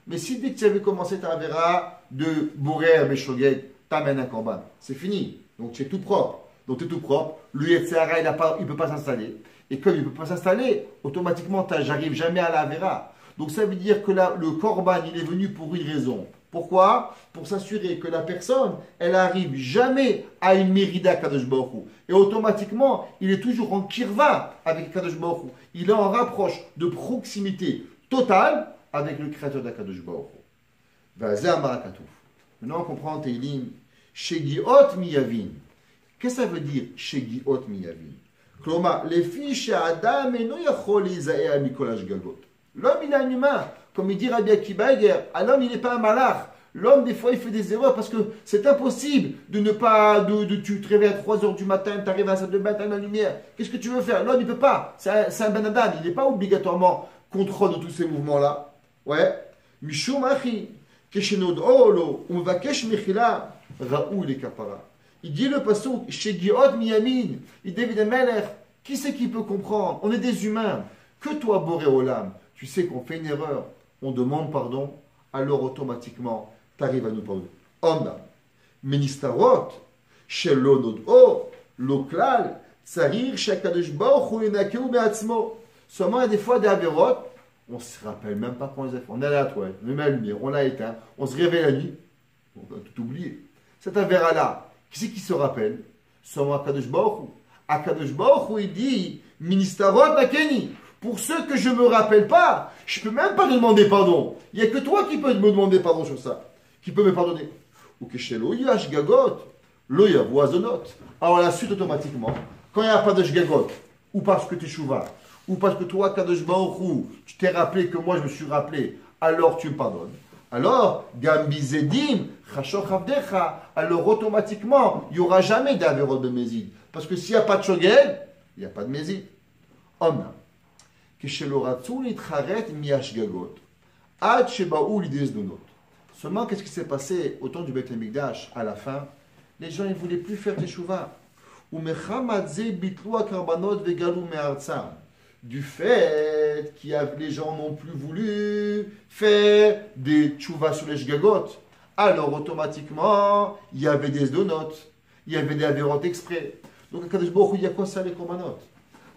Mais si dès que tu avais commencé ta Avera de Boré Beshogeg, tu amènes un Korban, c'est fini. Donc tu es tout propre. Donc tu es tout propre. Le Yetzirah, il ne peut pas s'installer. Et comme il ne peut pas s'installer, automatiquement, j'arrive jamais à la Avera. Donc ça veut dire que le Korban, il est venu pour une raison. Pourquoi? Pour s'assurer que la personne, elle arrive jamais à une Mérida Kadosh Baruch Hu. Et automatiquement, il est toujours en kirva avec Kadosh Baruch Hu. Il est en rapproche de proximité totale avec le créateur d'Akadosh Baruch Hu. Vazé Amarakatouf. Maintenant, on comprend Teilim. Shegiot miyavin. Qu'est-ce que ça veut dire Shegiot miyavin? Kloma, les fiches à Adam et Noyachol Isaïa Mikolash Gagot. L'homme, il est un humain. Comme il dit Rabbi Akiba Eger, l'homme, il n'est pas un malach. L'homme, des fois, il fait des erreurs parce que c'est impossible de ne pas. Tu te réveilles à 3 heures du matin, tu arrives à 7 heures du matin, la lumière. Qu'est-ce que tu veux faire? L'homme, il ne peut pas. C'est un ben Adam. Il n'est pas obligatoirement contrôle de tous ces mouvements-là. Ouais. Mishum Achi, Keshenod Olo, Umvakesh Mechila, Raoul et Kapara. Il dit le passouk, Shegiot Miyamin. Il dit David Melech, qui c'est qui peut comprendre? On est des humains. Que toi, Boré Olam, tu sais qu'on fait une erreur, on demande pardon, alors automatiquement, tu arrives à nous pardonner. Omna, Ministarot, Shelonod O, Loklal, Tsarir, Shakadosh Baruch Hu Enakeu Beatzmo. Seulement, il y a des fois des avérotes, on ne se rappelle même pas qu'on les a fait. On est à la toilette, on met la lumière, on l'a éteint, on se réveille la nuit, on a tout oublié. Cet avéra-là, qui c'est qui se rappelle? Seulement Akadosh Baruch Hu. Akadosh Baruch Hu, il dit, Ministarot Akeni. Pour ceux que je ne me rappelle pas, je ne peux même pas te demander pardon. Il n'y a que toi qui peux me demander pardon sur ça. Qui peut me pardonner. Ou que chez l'oyash gagot, l'oyav oisonot. Alors la suite automatiquement, quand il n'y a pas de gagot, ou parce que tu es chouva, ou parce que toi, Kadosh Baruch Hu, tu t'es rappelé que moi je me suis rappelé, alors tu me pardonnes. Alors, Gambizedim, Chashoch Avdecha, alors automatiquement, il n'y aura jamais d'avéro de Mézid. Parce que s'il n'y a pas de Shogeg, il n'y a pas de Mézid. Omna. Seulement, qu'est-ce qui s'est passé au temps du Beth Amikdash à la fin? Les gens ne voulaient plus faire teshuva. Du fait que les gens n'ont plus voulu faire des teshuvas sur les shgagot, alors automatiquement, il y avait des donotes, il y avait des avérotes exprès. Donc, à Kadosh Baruch Hu, il y a quoi ça les korbanot?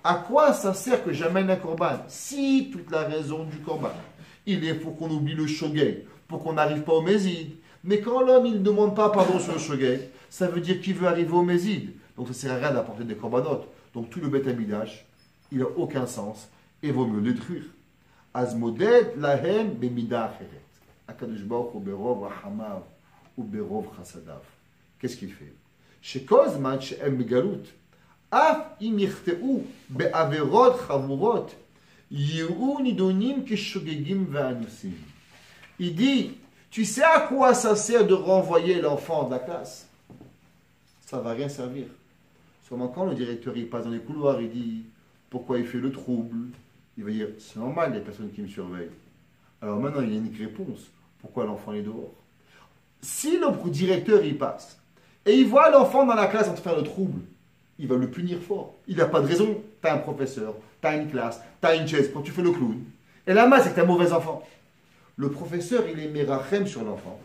À quoi ça sert que j'amène un korban? Si toute la raison du korban, il est pour qu'on oublie le shogeg, pour qu'on n'arrive pas au mézid. Mais quand l'homme, il ne demande pas pardon sur le shogeg, ça veut dire qu'il veut arriver au mézid. Donc ça ne sert à rien d'apporter des korbanot. Donc tout le Beth Amikdash, il n'a aucun sens et vaut mieux le détruire. Azmoded lahem bemida acheret. Akadosh Baruch Hu berov rachamav ou berov chasadav. Qu'est-ce qu'il fait? Shekoz man she'em begalut. Af im yichteu be'averot chavurot yiru nidonim keshogegim ve'anusim. Il dit, tu sais à quoi ça sert de renvoyer l'enfant de la classe? Ça ne va rien servir. Seulement quand le directeur il passe dans les couloirs, il dit pourquoi il fait le trouble, il va dire c'est normal, il y a personne qui me surveille. Alors maintenant il y a une réponse. Pourquoi l'enfant est dehors? Si le directeur il passe et il voit l'enfant dans la classe en train de faire le trouble, il va le punir fort. Il n'a pas de raison. Tu as un professeur, tu as une classe, tu as une chaise, quand tu fais le clown. Et la masse, c'est que tu es un mauvais enfant. Le professeur, il est merachem sur l'enfant.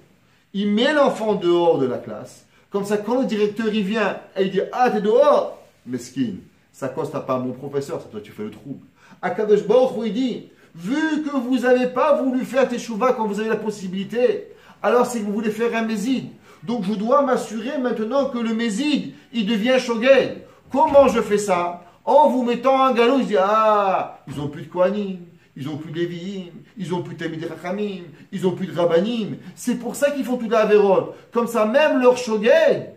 Il met l'enfant dehors de la classe. Comme ça, quand le directeur il vient et il dit ah, t'es dehors, mesquine, ça cause t'as pas un bon professeur, c'est toi tu fais le trouble. Akadosh Baruch Hu il dit vu que vous n'avez pas voulu faire teshuva quand vous avez la possibilité, alors c'est que vous voulez faire un mézid. Donc je dois m'assurer maintenant que le mézid, il devient shogeg. Comment je fais ça? En vous mettant un galop, je dis ah, ils n'ont plus de kohanim, ils n'ont plus de Lévi'im, ils n'ont plus de Talmidei Chachamim, ils n'ont plus de Rabbanim. C'est pour ça qu'ils font tout l'Averot. Comme ça, même leurs Shogeg,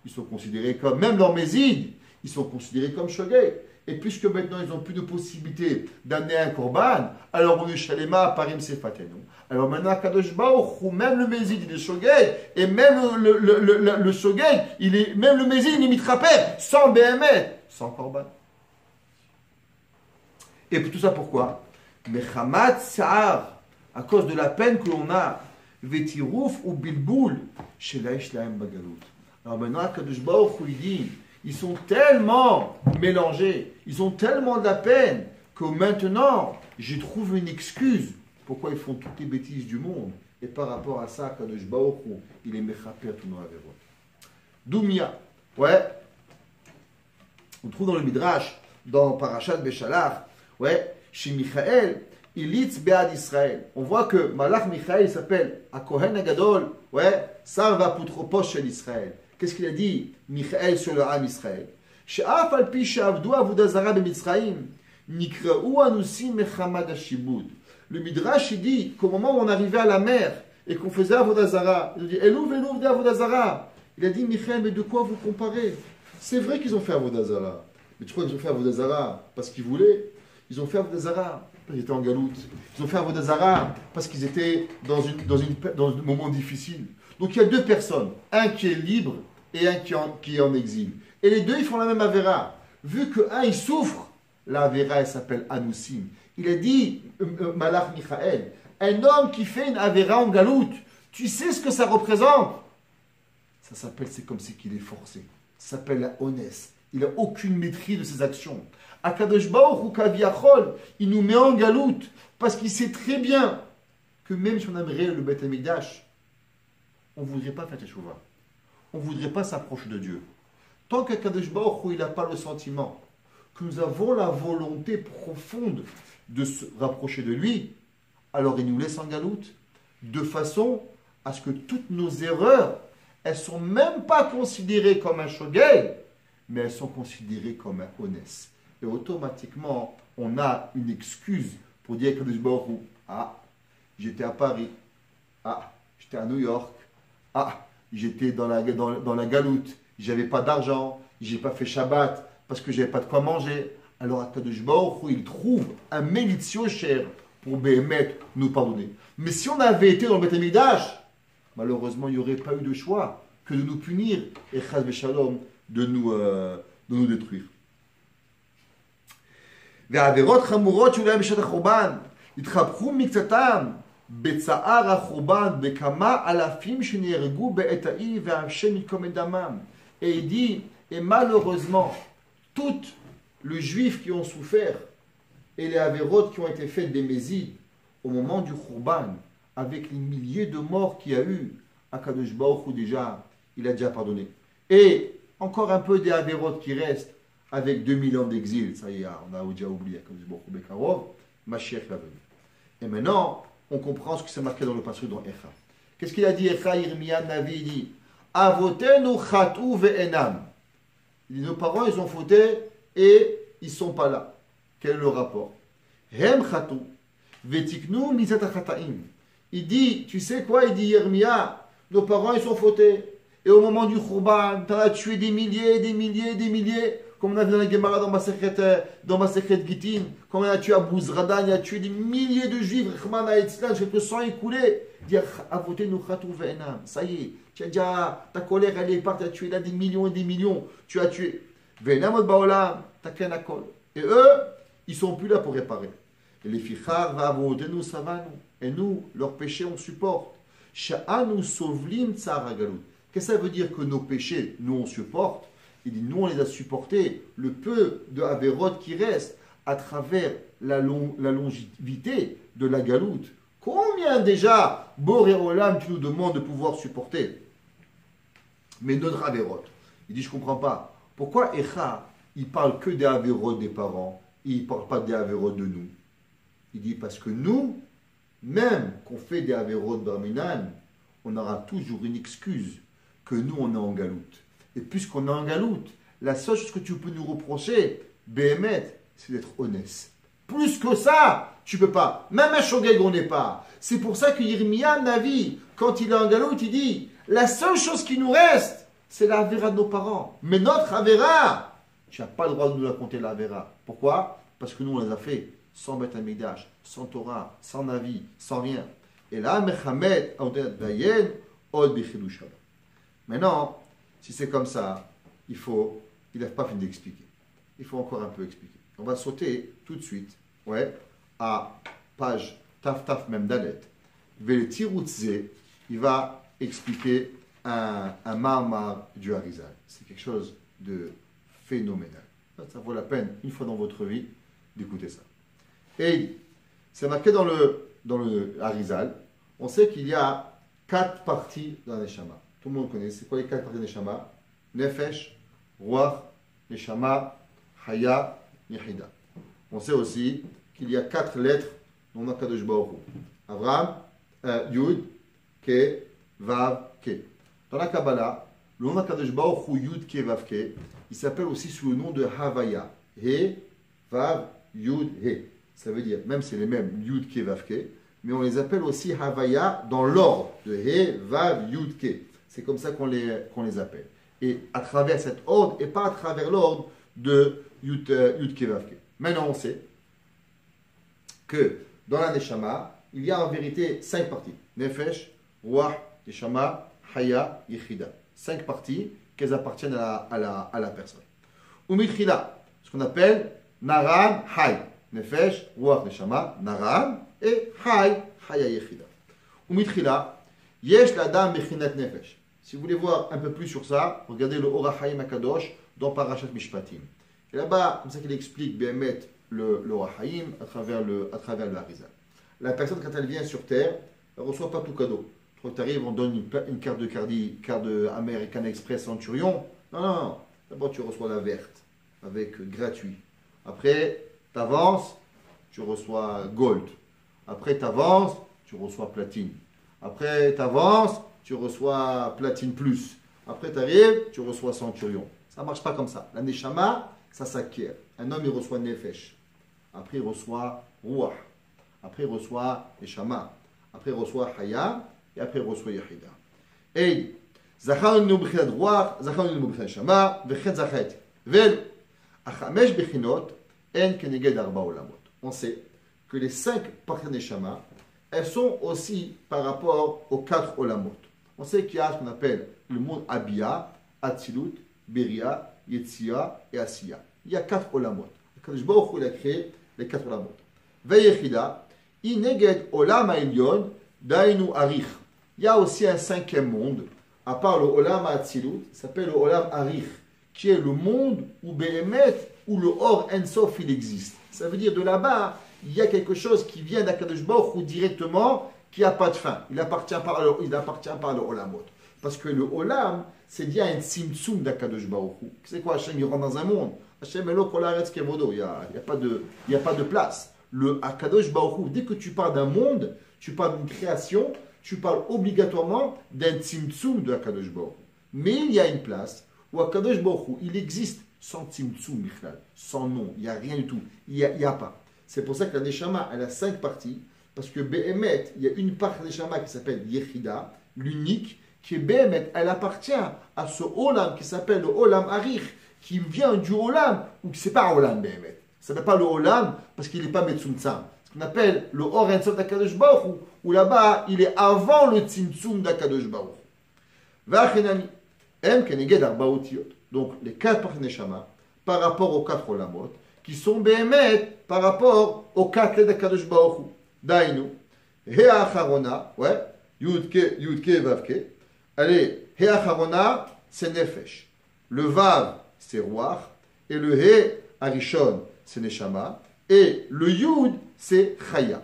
ils sont considérés comme, même leurs Mézides, ils sont considérés comme Shogeg. Et puisque maintenant ils n'ont plus de possibilité d'amener un Korban, alors on est Shalema, Parim Sefatenu. Alors maintenant, Kadosh Baruch Hu, même le Mézid, il est Shogeg, et même le Shogeg, même le Mézid, il est mitraper, sans Behemet, sans Korban. Et tout ça pourquoi? Mechamat Sa'ar, à cause de la peine que l'on a, Vetirouf ou Bilboul, Shelaïch Lahem Bagalout. Alors maintenant, Kadosh Baruch Hu, il dit, ils sont tellement mélangés, ils ont tellement de la peine, que maintenant, je trouve une excuse pourquoi ils font toutes les bêtises du monde. Et par rapport à ça, Kadosh Baruch Hu, il est mechaper tout nos avérotes. Doumia, ouais, on trouve dans le Midrash, dans Parashat Beshalach, ouais, chez Michael, Ilitz Be'ad Israël. On voit que Malach Michael s'appelle Akohen Agadol, ouais, Sarva Putropos shel Israël. Qu'est-ce qu'il a dit, Michael, sur le Ham Israël? She'af al pi she'avdu avodazara b'Mitzrayim, nikra'u anusim mechamad hashibud. Le Midrash, il dit qu'au moment où on arrivait à la mer et qu'on faisait avodazara, il dit Elouv, Elouv de avodazara. Il a dit, Michael, mais de quoi vous comparez? C'est vrai qu'ils ont fait avodazara. Mais tu crois qu'ils ont fait avodazara parce qu'ils voulaient? Ils ont fait avodazara parce qu'ils étaient en galoute. Ils ont fait avodazara parce qu'ils étaient dans un moment difficile. Donc il y a deux personnes, un qui est libre et un qui est en exil. Et les deux, ils font la même avéra. Vu qu'un, il souffre, la avéra, elle s'appelle Anusim. Il a dit, Malach Michael, un homme qui fait une avéra en galoute, tu sais ce que ça représente? Ça s'appelle, c'est comme si qu'il est forcé. Ça s'appelle la honesse. Il n'a aucune maîtrise de ses actions. Akadosh Baruch Hu Kaviachol, il nous met en galoute parce qu'il sait très bien que même si on aimerait le Beth Amikdash, on ne voudrait pas faire Teshuvah. On ne voudrait pas s'approcher de Dieu. Tant qu'Akadosh Baruch Hu, il n'a pas le sentiment que nous avons la volonté profonde de se rapprocher de lui, alors il nous laisse en galoute, de façon à ce que toutes nos erreurs, elles ne sont même pas considérées comme un shogeg, mais elles sont considérées comme un honest. Et automatiquement, on a une excuse pour dire qu'Akadosh Baruch Hu, ah, j'étais à Paris, ah, j'étais à New York, ah, j'étais dans la galoute, j'avais pas d'argent, j'ai pas fait Shabbat parce que j'avais pas de quoi manger. Alors Akadosh Baruch Hu, il trouve un mélitio cher pour Béhémet nous pardonner. Mais si on avait été dans le Beth Amikdash, malheureusement, il n'y aurait pas eu de choix que de nous punir et Chas v'Shalom de nous détruire. והעבירות חמורות שאולי בשעת החורבן התחבקו מקצתם בצער החורבן בכמה אלפים שנהרגו בעת ההיא והשם ייקום את דמם. Et il dit, et malheureusement, tous les juifs qui ont souffert et les avérotes qui ont été faites des Mézides au moment du Khurban, avec les milliers de morts qu'il y a eu, Akadosh Baruch Hu déjà, il a déjà pardonné. Et encore un peu des avérotes qui restent, avec 2000 ans d'exil, ça y est, on a déjà oublié, Akadosh Baruch Hu Bekarov, Mashiach va venir. Et maintenant, on comprend ce qui s'est marqué dans le passage dans Echa. Qu'est-ce qu'il a dit Echa, Yirmiyah, Navi, il dit Avotenu chatu ve'enam. Il dit, nos parents, ils ont fauté et ils ne sont pas là. Quel est le rapport? Hem chatu ve'tiknu mizat hachataim. Il dit, tu sais quoi? Il dit, Yirmiyah, nos parents, ils sont fautés. Et au moment du Khurban, tu as tué des milliers, des milliers, des milliers. Comme on a vu dans la Gemara, dans ma secrète Gitin, comme on a tué Abu Zradan, il a tué des milliers de juifs, Rechman Haetzlan, le sang écoulé. Dire, avotenu chatu ve'enam. Ça y est, tu as déjà, ta colère, elle est partie, tu as tué là des millions et des millions. Tu as tué. Ve'enam od ba'olam, t'as qu'un akol. Et eux, ils sont plus là pour réparer. Et les fichar va'avotenu savanu. Et nous, leurs péchés, on supporte. Sha'anu sovlim tsar hagalut. Qu'est-ce que ça veut dire que nos péchés, nous, on supporte? Il dit, nous, on les a supportés, le peu de Averot qui reste, à travers la longévité de la galoute. Combien déjà, Boré Olam, tu nous demandes de pouvoir supporter? Mais notre Averot, il dit, je ne comprends pas. Pourquoi Echa, il parle que des Averot des parents, et il ne parle pas des Averot de nous? Il dit, parce que nous, même qu'on fait des Averot Barminan, on aura toujours une excuse que nous, on est en galoute. Et puisqu'on est en galoute, la seule chose que tu peux nous reprocher, Béhémet, c'est d'être honnête. Plus que ça, tu peux pas. Même un shogeg, on n'est pas. C'est pour ça que Yirmiyah Navi, quand il est en galoute, il dit la seule chose qui nous reste, c'est la Avera de nos parents. Mais notre Avera, tu n'as pas le droit de nous raconter la Avera. Pourquoi? Parce que nous, on les a fait sans Beth Amikdash, sans Torah, sans Navi, sans rien. Et là, Mechamed, Dayen, Od Bichidushab. Maintenant, si c'est comme ça, il n'a pas fini d'expliquer. Il faut encore un peu expliquer. On va sauter tout de suite, à page Taf Taf Mem Dalet. Vel Tiroutze, il va expliquer un Mahamar du Harizal. C'est quelque chose de phénoménal. Ça vaut la peine, une fois dans votre vie, d'écouter ça. Et c'est marqué dans le Harizal. On sait qu'il y a 4 parties dans Neshama. Tout le monde connaît. C'est quoi les 4 parties de Neshama? Nefesh, Ruach, Neshama, Haya, Yehida. On sait aussi qu'il y a 4 lettres dans Akadosh Baruch Hu. Avraham, Yud, Ke, Vav, Ke. Dans la Kabbalah, le nom d'Akadosh Baruch Hu, Yud, Ke, Vav, Ke, il s'appelle aussi sous le nom de Havaya. He, Vav, Yud, He. Ça veut dire, même c'est les mêmes, Yud, Ke, Vav, Ke, mais on les appelle aussi Havaya dans l'ordre de He, Vav, Yud, Ke. C'est comme ça qu'on les appelle. Et à travers cet ordre, et pas à travers l'ordre de Yud, Ke, Vav, Ke. Maintenant, on sait que dans la Neshama, il y a en vérité 5 parties. Nefesh, Ruach, Neshama, Haya, Yechida. 5 parties qu'elles appartiennent à la personne. Umitrila, ce qu'on appelle Naran, Hay. Nefesh, Ruach, Neshama, Naran, et Hay, Haya, Yechida. Umitrila, Yesh l'Adam Mechinat Nefesh. Si vous voulez voir un peu plus sur ça, regardez le Ora Haim Akadosh dans Parashat Mishpatim. Et là-bas, comme ça qu'il explique Behemet le Ora Haim à travers le Harizal. La personne, quand elle vient sur Terre, elle ne reçoit pas tout cadeau. Quand tu arrives, on donne une carte de American Express Centurion. Non. D'abord, tu reçois la verte, avec gratuit. Après, tu avances, tu reçois Gold. Après, tu avances, tu reçois Platine. Après, tu avances, tu reçois Platine Plus. Après, tu arrives, tu reçois Centurion. Ça ne marche pas comme ça. La Neshama, ça s'acquiert. Un homme, il reçoit Nefesh. Après, il reçoit Ruach. Après, il reçoit Neshama. Après, il reçoit Haya. Et après, il reçoit Yehida. Et, Zacharnu b'chinat Ruach, Zacharnu b'chinat Neshama, v'chet zachet. Vel, achamesh b'chinot, en keneged arba olamot. On sait que les 5 parties de Neshama, elles sont aussi par rapport aux 4 olamot. On sait qu'il y a ce qu'on appelle le monde Abia, Atzilut, Beria, Yetzia et Asiya. Il y a 4 olamot. Kadosh Baruch Hu, il a créé les 4 olamot. Ve'yechida, ineged olam ha'elyon, dainu arich. Il y a aussi un 5e monde, à part le olam ha'atzilut, qui s'appelle le olam arich, qui est le monde où Behemet, où le Or Ensof, il existe. Ça veut dire de là-bas, il y a quelque chose qui vient d'Akadosh Baruch Hu directement, qui n'a pas de fin. Il appartient par le olamot. Parce que le olam, c'est bien un tzimtzum d'Akadosh Baruch Hu. C'est quoi, Hachem, il rentre dans un monde. Hachem, il n'y a pas de place. Le Akadosh Baruch Hu, dès que tu parles d'un monde, tu parles d'une création, tu parles obligatoirement d'un tzimtzum de Akadosh Baruch Hu. Mais il y a une place où Akadosh Baruch Hu, il existe sans tzimtzum, sans nom. Il n'y a rien du tout. Il n'y a pas. C'est pour ça que la Neshama, elle a 5 parties. Parce que Behemet, il y a une part de Neshama qui s'appelle Yechida, l'unique, qui est Behemet, elle appartient à ce Olam qui s'appelle le Olam Arich, qui vient du Olam, ou qui c'est pas Olam Behemet. Ça ne s'appelle pas le Olam parce qu'il n'est pas Metzumtzam. Ce qu'on appelle le Or Ensof d'Akadosh Baruch Hu, où là-bas, il est avant le Tzimtzum d'Akadosh Baruch Hu. Va'achenami, em keneged arbaotiot. Donc, les 4 parties de Neshama, par rapport aux 4 Olamot, qui sont Behemet par rapport aux 4 lettres d'Akadosh Baruch Hu. Dainu, He Acharona, Yudke, Vavke. Allez, He Acharona, c'est Nefesh. Le Vav, c'est Ruach. Et le He Arishon, c'est Neshama. Et le Yud, c'est Chaya.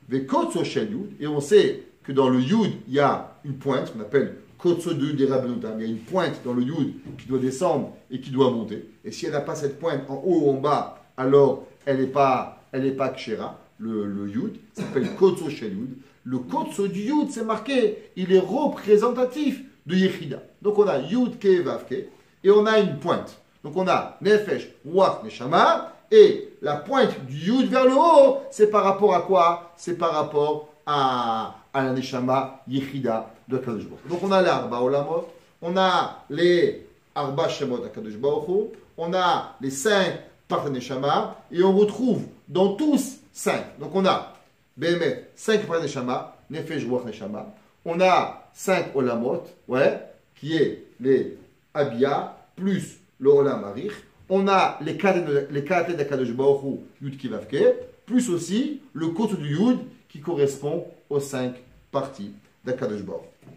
Vekotso Shel Yud. Et on sait que dans le Yud, il y a une pointe, qu'on appelle Kotso de des Rabbenutam. Il y a une pointe dans le Yud qui doit descendre et qui doit monter. Et si elle n'a pas cette pointe en haut ou en bas, alors elle n'est pas Kshera. Le Yud, ça s'appelle Kotso Shel Yud. Le Kotso du Yud, c'est marqué, il est représentatif de Yechida. Donc on a Yud, Ke, Vav, Ke, et on a une pointe. Donc on a Nefesh, Ruach, Neshama, Et la pointe du Yud vers le haut, c'est par rapport à quoi? C'est par rapport à la Neshama Yechida de Kadosh Baruch Hu. Donc on a les Arba Olamot, on a les Arba Shemot à Kadosh Baruch Hu, on a les 5 par Neshama, et on retrouve dans tous 5. Donc on a Behemet 5 par Neshama, Nefesh Ruach Neshama, on a 5 Olamot, ouais, qui est les Abia, plus le Olam Arich. On a les 4 d'Akadosh Baruch Hu, Yud Kivavke, plus aussi le côté du Yud qui correspond aux 5 parties d'Akadosh Baruch Hu.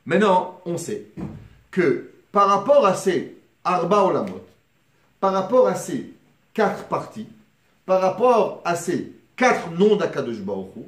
Maintenant, on sait que par rapport à ces Arba Olamot, par rapport à ces 4 parties, par rapport à ces 4 noms d'Akadosh Baruch Hu,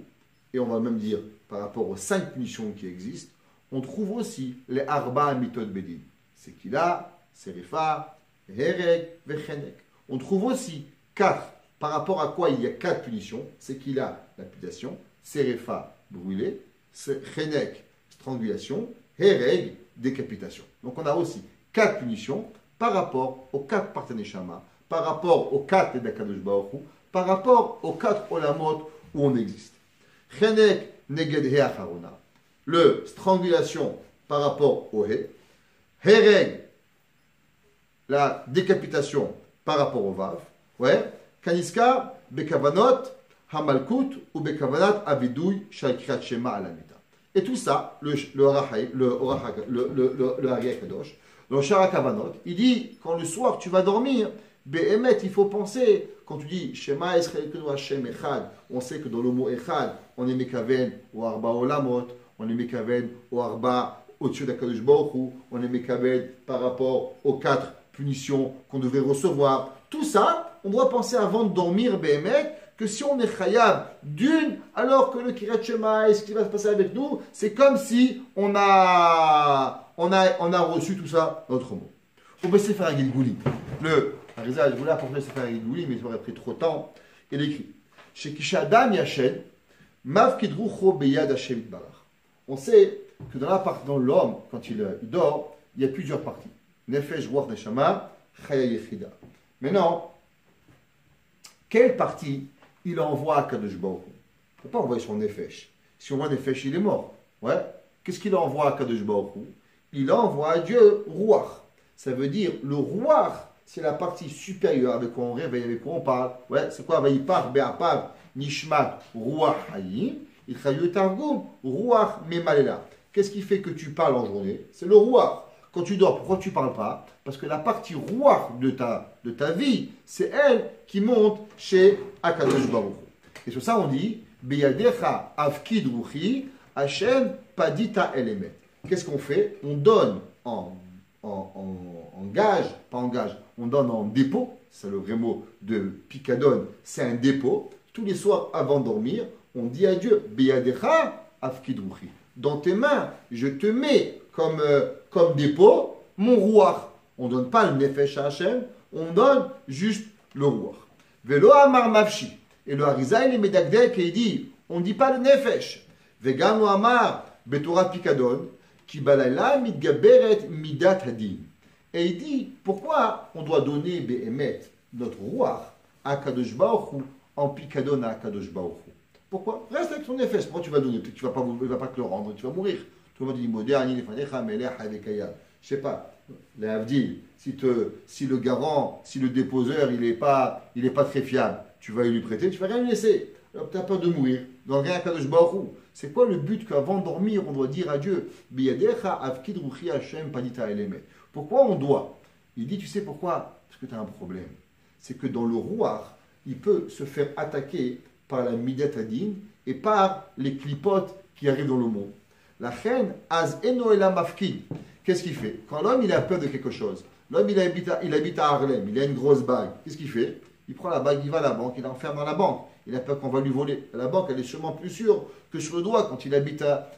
et on va même dire par rapport aux 5 punitions qui existent, on trouve aussi les Arba Mitot Bedin. C'est qu'il a, Serifa, Hereg, Vechenek. On trouve aussi 4, par rapport à quoi il y a 4 punitions, c'est qu'il a lapidation, Serifa, brûlé, Chenek, strangulation, Hereg, décapitation. Donc on a aussi 4 punitions par rapport aux 4 Partaneshama, par rapport aux 4 d'Akadosh Baruch Hu, par rapport aux 4 Olamot où on existe. Chenek, Neged He Acharona. Le strangulation par rapport au He. Hereg, la décapitation par rapport au Vav. Ouais. Kaniska, Bekavanot, Hamalkut, ou Bekavanat, Avidouy, Shalkrat Shema Alamita. Et tout ça, le Hari Kadosh, dans Shara Kavanot, il dit, quand le soir tu vas dormir, Behemet, il faut penser, quand tu dis Shema Israël Kenu Hashem Echad, on sait que dans le mot Echad, on est Mekaven ou Arba Olamot, on est Mekaven ou Arba au-dessus d'Akadosh Baruch Hu, on est Mekaven par rapport aux 4 punitions qu'on devrait recevoir. Tout ça, on doit penser avant de dormir, Behemet, que si on est Chayab d'une, alors que le Kirat Shema et ce qui va se passer avec nous, c'est comme si on a reçu tout ça autrement. On peut se faire un Gilgouli. Le Harizal, je voulais apporter se faire un Gilgouli, mais ça aurait pris trop de temps. Il écrit Chez Kishadam Yashen, Mav Kidrucho Beyad Hashem Barach. On sait que dans l'homme, quand il dort, il y a plusieurs parties. Nefesh, Ruach, Neshama, Chaya Yechida. Maintenant, quelle partie il envoie à Kadosh Baruch Hu? On ne peut pas envoyer son Nefesh. Si on voit Nefesh, il est mort. Ouais. Qu'est-ce qu'il envoie à Kadosh Baruch Hu? Il envoie à Dieu Ruach. Ça veut dire, le Ruach, c'est la partie supérieure avec quoi on réveille, avec quoi on parle. Ouais, c'est quoi? Vaïpar, Be'apar, Nishmat, Ruach, Hayim. Il traduit Targum, Ruach, Memalela. Qu'est-ce qui fait que tu parles en journée? C'est le Ruach. Quand tu dors, pourquoi tu ne parles pas? Parce que la partie Ruach de ta vie, c'est elle qui monte chez Akadosh Baruch Hu. Et sur ça, on dit, Beyadecha Avkid Ruchi, Hashem Padita Elemet. Qu'est-ce qu'on fait? On donne en gage, pas en gage, on donne en dépôt, c'est le vrai mot de Picadon, c'est un dépôt. Tous les soirs avant de dormir, on dit à Dieu, Beyadecha Avkid Ruchi. Dans tes mains, je te mets comme dépôt mon Ruach. On ne donne pas le Nefesh à Hashem, on donne juste le Ruach. Velo Amar Mavshi. Et le Harizal, il est Medagdek et il dit, on ne dit pas le Nefesh. Vegam Amar Betorah Pikadon, Ki Balayla Midgaberet Midat Hadin. Et il dit, pourquoi on doit donner Behemet, notre Ruach, à Kadosh Baruch Hu, en Pikadon à Kadosh Baruch Hu? Pourquoi? Reste avec ton Nefesh. Pourquoi tu vas donner? Peut-être que tu ne vas pas te le rendre, tu vas mourir. Tout le monde dit Moderni, Lefanecha, Melech, Havekaya. Je sais pas, les Avdil, si le garant, si le déposeur, il est pas très fiable, tu vas lui prêter, tu vas rien lui laisser. Alors tu as peur de mourir. Donc rien Kadosh Baruch Hu. C'est quoi le but qu'avant de dormir, on doit dire à Dieu Biyadecha avkid ruchi Hashem padita elemet. Pourquoi on doit? Il dit, tu sais pourquoi? Parce que tu as un problème. C'est que dans le Ruach, il peut se faire attaquer par la Midat Hadin et par les clipotes qui arrivent dans le monde. La reine, Az Enoela Mafkid. Qu'est-ce qu'il fait? Quand l'homme il a peur de quelque chose, l'homme il habite à Harlem, il a une grosse bague, qu'est-ce qu'il fait? Il prend la bague, il va à la banque, il l'enferme dans la banque. Il a peur qu'on va lui voler. La banque, elle est sûrement plus sûre que sur le doigt quand il habite à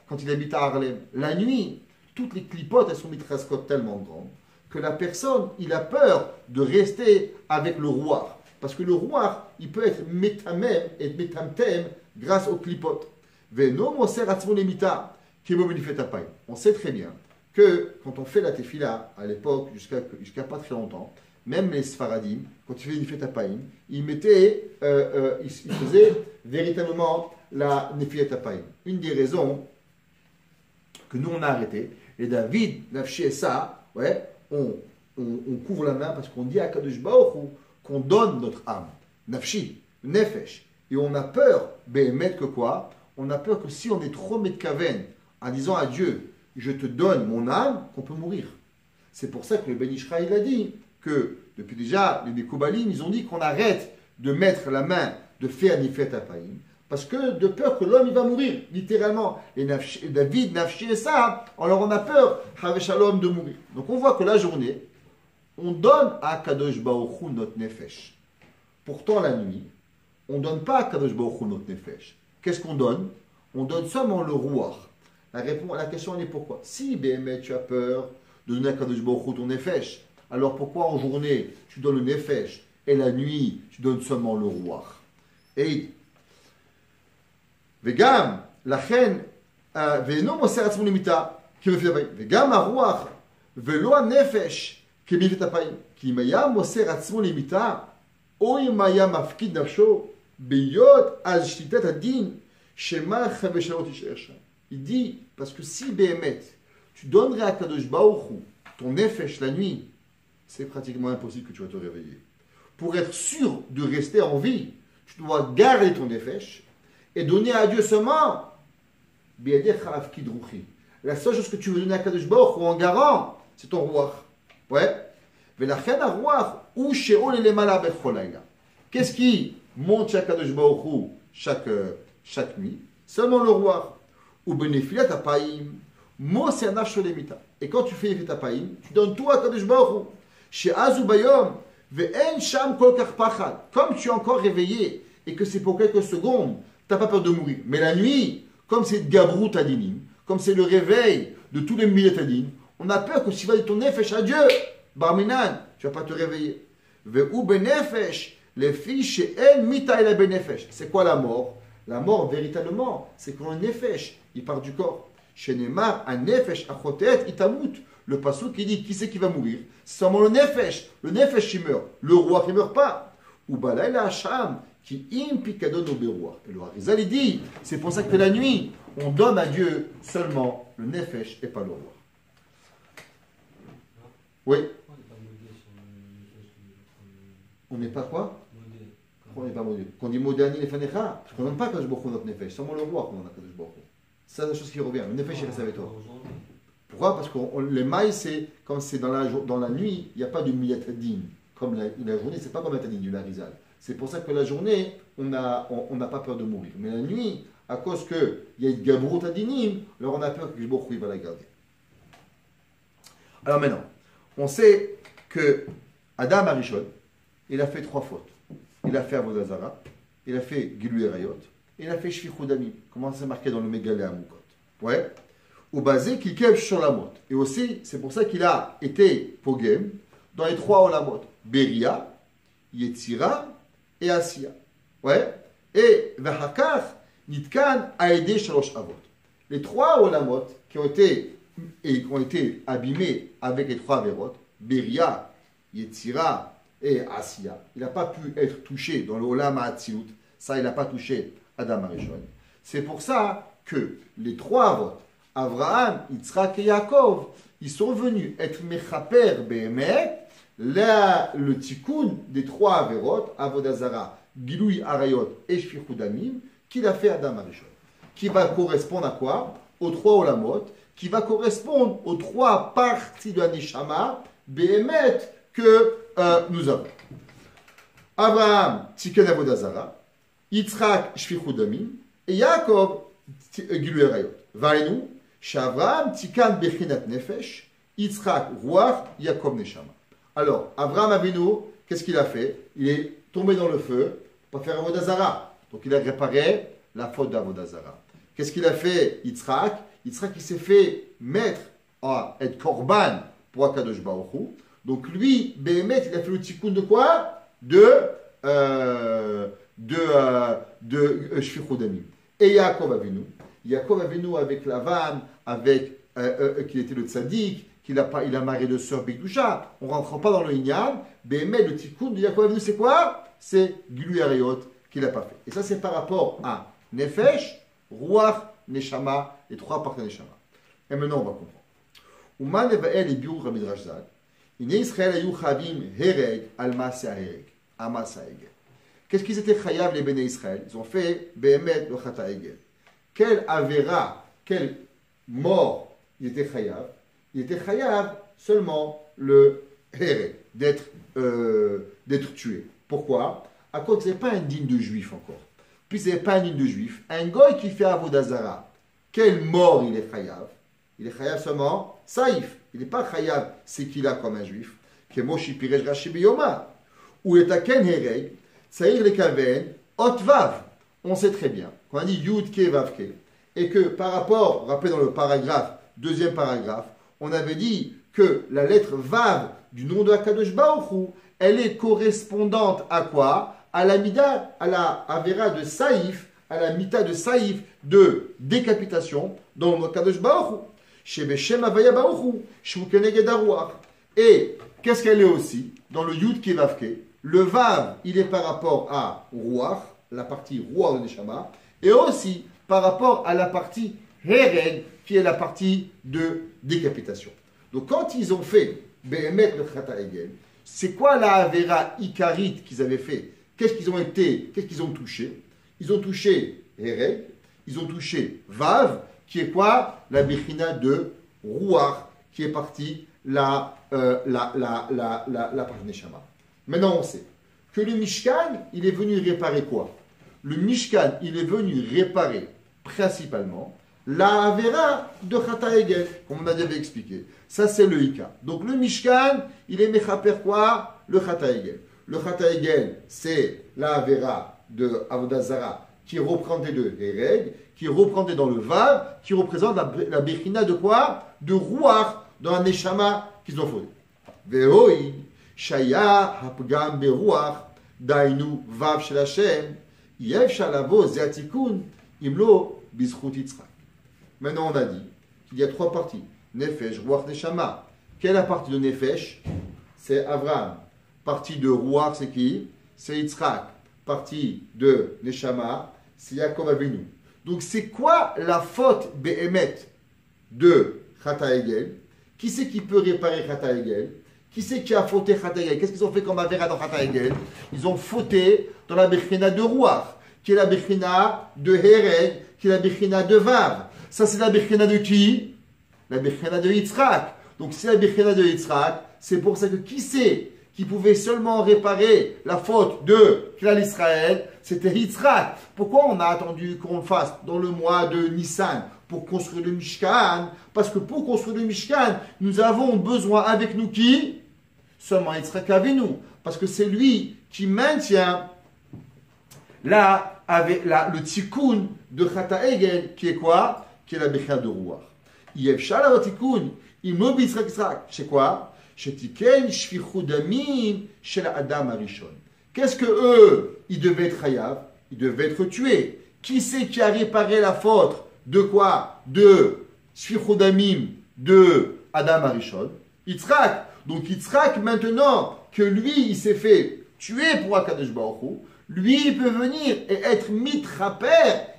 Harlem. La nuit, toutes les clipotes, elles sont mitrascotes tellement grandes que la personne, il a peur de rester avec le roi. Parce que le roi, il peut être métamem et métamtem grâce aux clipotes. On sait très bien que quand on fait la tefila, à l'époque, jusqu'à pas très longtemps, même les Sfaradim, quand ils faisaient Niflet Apaim, ils faisaient véritablement la Niflet Apaim. Une des raisons que nous on a arrêté, et David, Nafshi et ça, ouais, on couvre la main parce qu'on dit à Kadosh Baruch Hu qu'on donne notre âme, Nafshi, Nefesh, et on a peur, Behemet, que quoi? On a peur que si on est trop Metkaven en disant à Dieu, je te donne mon âme, qu'on peut mourir. C'est pour ça que le Ben Ishra, il a dit que, depuis déjà, les Koubalim, ils ont dit qu'on arrête de mettre la main, de faire Niflet Apaim, parce que de peur que l'homme, il va mourir, littéralement. Et David, Nafshi et ça, alors on a peur, Haveshalom, de mourir. Donc on voit que la journée, on donne à Kadosh Baruch Hu notre Nefesh. Pourtant, la nuit, on ne donne pas à Kadosh Baruch Hu notre Nefesh. Qu'est-ce qu'on donne? On donne seulement le Ruach. La question elle est pourquoi? Si, BME, tu as peur de donner à Kadosh Baruch Hu ton Nefesh, alors pourquoi en journée tu donnes le Nefesh et la nuit tu donnes seulement le Ruach? Et Vegam, la reine, Venom Moser Atzmon Limita, qui me fait Vegam Ruach, Velo Nefesh, qui me fait Apaim, qui maya Moser Atzmon Limita, Oy Maya Mafkid Nafsho, Beyot Az Shtitat Adin, Shema Chaveshalot Ishersha. Il dit, parce que si Béhémet, tu donnerais à Kadosh Baruch Hu ton Nefesh la nuit, c'est pratiquement impossible que tu vas te réveiller. Pour être sûr de rester en vie, tu dois garder ton Nefesh et donner à Dieu seulement la seule chose que tu veux donner à Kadosh Baruch Hu en garant, c'est ton Ruach. Ouais. Qu'est-ce qui monte chez Kadosh Baruch Hu chaque nuit? Seulement le Ruach. Ou benefilat apaim, moser nafsho lemita. Et quand tu fais Niflet Apaim, tu donnes tout à Kadosh Baruch Hu. Chez Azu Bayom, ve'en sham kol kach pachad. Comme tu es encore réveillé et que c'est pour quelques secondes, tu n'as pas peur de mourir. Mais la nuit, comme c'est Gabrut Adinim, comme c'est le réveil de tous les Milet Adin, on a peur que si tu vas dire ton Nefesh à Dieu, Barminan, tu ne vas pas te réveiller. Ve'u benefesh, les filles chez El mita el benefesh. C'est quoi la mort? La mort, véritablement, c'est quand le Nefesh, il part du corps. Chez Neymar, un Nefesh achotet itamut. Le passou qui dit qui c'est qui va mourir? C'est seulement le Nefesh. Le Nefesh, il meurt. Le roi qui ne meurt pas. Ou balay la hacham, qui impikadon au beroir. Et le Harizal, il dit, c'est pour ça que la nuit, on donne à Dieu seulement le Nefesh et pas le roi. Oui. On n'est pas quoi? On n'est pas modé. Quand on dit modéani les fanecha, parce qu'on n'aime pas Kadosh Baruch Hu notre Nefesh, seulement le roi qu'on a Kadosh Baruch Hu. C'est la chose qui revient. Le Nefesh il reste avec toi. Pourquoi? Parce que les mailles, c'est quand c'est dans la nuit, il n'y a pas de miyatadin. Comme la journée, c'est pas comme la tadin du Larizal. C'est pour ça que la journée, on n'a pas peur de mourir. Mais la nuit, à cause qu'il y a une gabrut adinim, alors on a peur que Kadosh Baruch Hu va la garder. Alors maintenant, on sait que Adam Arishon, il a fait 3 fautes. Il a fait Avodah Zara, il a fait Gilui Arayot, il a fait Shfichut Damim. Comment c'est marqué dans le Mégalé Amukot? Ouais. Au basé qui kev sur la mot. Et aussi, c'est pour ça qu'il a été Pogem dans les 3 Olamot. Beria, Yetzira et Asiya. Ouais. Et Vahakar, Nitkan, Aede Shalosh Avot. Les 3 Olamot qui ont été abîmés avec les 3 Averot, Beria, Yetzira et Asiya, il n'a pas pu être touché dans le Olam HaAtzilut, ça il n'a pas touché Adam Arishon. C'est pour ça que les 3 Avot, Avraham, Yitzhak et Yaakov, ils sont venus être Mechaper Behemet, le tikkun des 3 Averot, Avodah Zara, Gilui Arayot et Shfichut Damim, qu'il a fait Adam Arishon. Qui va correspondre à quoi? Aux 3 Olamot, qui va correspondre aux 3 parties de la Neshama, Behemet, que nous avons. Abraham, Tikkun Avodah Zara, Yitzhak, Shfichut Damim, et Yaakov, Gilui Arayot. Vainu, Avraham, Tikkun Bechinat Nefesh, Yitzhak, Ruach, Yaakov Neshama. Alors, Abraham Avinu, qu'est-ce qu'il a fait? Il est tombé dans le feu pour faire Avodah Zara. Donc il a réparé la faute d'Avodah Zara. Qu'est-ce qu'il a fait Yitzhak? Yitzhak, il s'est fait mettre à être korban pour Akadosh Baruch Hu. Donc lui, Behemet, il a fait le tikkun de quoi? De Shfichut Damim. Et Yaakov Avinu avec Lavan, avec qui était le tzaddik, qu'il a, il a marié de sœur Bigdusha. On ne rentre pas dans le Inyan. Mais le tikkun de Yaakov Avinu, c'est quoi? C'est Gilui Arayot qu'il n'a pas fait. Et ça, c'est par rapport à Nefesh, Ruach, Neshama, les trois parties de Neshama. Et maintenant, on va comprendre. Uman Evael et Biur Ramidrash Zad. Ine Israël ayu chavim hereg al masa hereg. Amasa egel. Qu'est-ce qu'ils étaient chayav les béné Israël? Ils ont fait behemet le chata egel. Quel avera, quelle mort il était chayav? Il était chayav seulement le hereg, d'être tué. Pourquoi? À cause que ce n'est pas un digne de juif encore. Puis ce n'est pas un digne de juif. Un goy qui fait avodazara, quelle mort il est chayav? Il est chayav seulement saïf. Il n'est pas chayav, c'est qu'il a comme un juif. Kemoshi pirej rashi biyoma. Ou est aken hereg, saïr le kaven, otvav. On sait très bien, quand on dit yud ke vav ke, et que par rapport, rappelez dans le paragraphe, deuxième paragraphe, on avait dit que la lettre vav du nom de Hakadosh Baruch Hu, elle est correspondante à quoi? À la mida, à la avera de saïf, à la mita de saïf, de décapitation, dans le Hakadosh Baruch Hu. Shebeshem Avaya Baruch Hu, Shmukeneged Aruach. Et qu'est-ce qu'elle est aussi? Dans le Yud qui est Vavke, le Vav, il est par rapport à Ruach, la partie Ruach de Neshama, et aussi par rapport à la partie Hereg, qui est la partie de décapitation. Donc quand ils ont fait Behemet le Chata Egel, c'est quoi la Avera Ikarit qu'ils avaient fait? Qu'est-ce qu'ils ont touché? Ils ont touché Hereg, ils ont touché Vav, qui est quoi? La Bechina de Ruach, qui est partie la partie Neshama. Maintenant, on sait que le Mishkan, il est venu réparer quoi? Le Mishkan, il est venu réparer principalement la Avera de Chata Egel, comme on a déjà expliqué. Ça, c'est le Ika. Donc, le Mishkan, il est Mechaper quoi? Le Chata Egel. Le Chata Egel, c'est la Avera de Avodazara qui reprendait de Hereg, qui reprendait dans le Vav, qui représente la Bechina de quoi? De Ruach, dans un Neshama qu'ils ont fondé. Ve'oi, Shaya, Hapgam, Beruach, Dainu, Vav, Shel Hashem, Yev, Shalavo, Zeatikun, Imlo, Bizchut, Yitzchak. Maintenant, on a dit qu'il y a trois parties. Nefesh, Ruach, Neshama. Quelle est la partie de Nefesh? C'est Avraham. Partie de Ruach, c'est qui? C'est Yitzchak. Partie de Neshama, c'est Yaakov Avinu. Donc, c'est quoi la faute Behemet de Chata Egel? Qui c'est qui peut réparer Chata Egel? Qui c'est qui a fauté Chata Egel? Qu'est-ce qu'ils ont fait comme Avera dans Chata Egel? Ils ont fauté dans la Bechina de Ruach, qui est la Bechina de Hereg, qui est la Bechina de Vav. Ça, c'est la Bechina de qui? La Bechina de Yitzhak. Donc, c'est la Bechina de Yitzhak. C'est pour ça que qui c'est qui pouvait seulement réparer la faute de Klal Israël? C'était Yitzhak. Pourquoi on a attendu qu'on le fasse dans le mois de Nissan pour construire le Mishkan? Parce que pour construire le Mishkan, nous avons besoin avec nous qui? Seulement Yitzhak Avinu. Parce que c'est lui qui maintient le tikkun de Chata Egel, qui est quoi? Qui est la Bechina de Ruach. Yev Shala Tikkun, Immob Yitzhak, c'est quoi? Shetiken Shfichud Damim Shel Adam Arishon. Qu'est-ce que eux, ils devaient être chayav? Ils devaient être tués. Qui c'est qui a réparé la faute? De quoi? De Shfichud Damim de Adam Arishon. Yitzhak. Donc Yitzhak, maintenant que lui, il s'est fait tuer pour Akadosh Baruch Hu, lui, il peut venir et être mitraper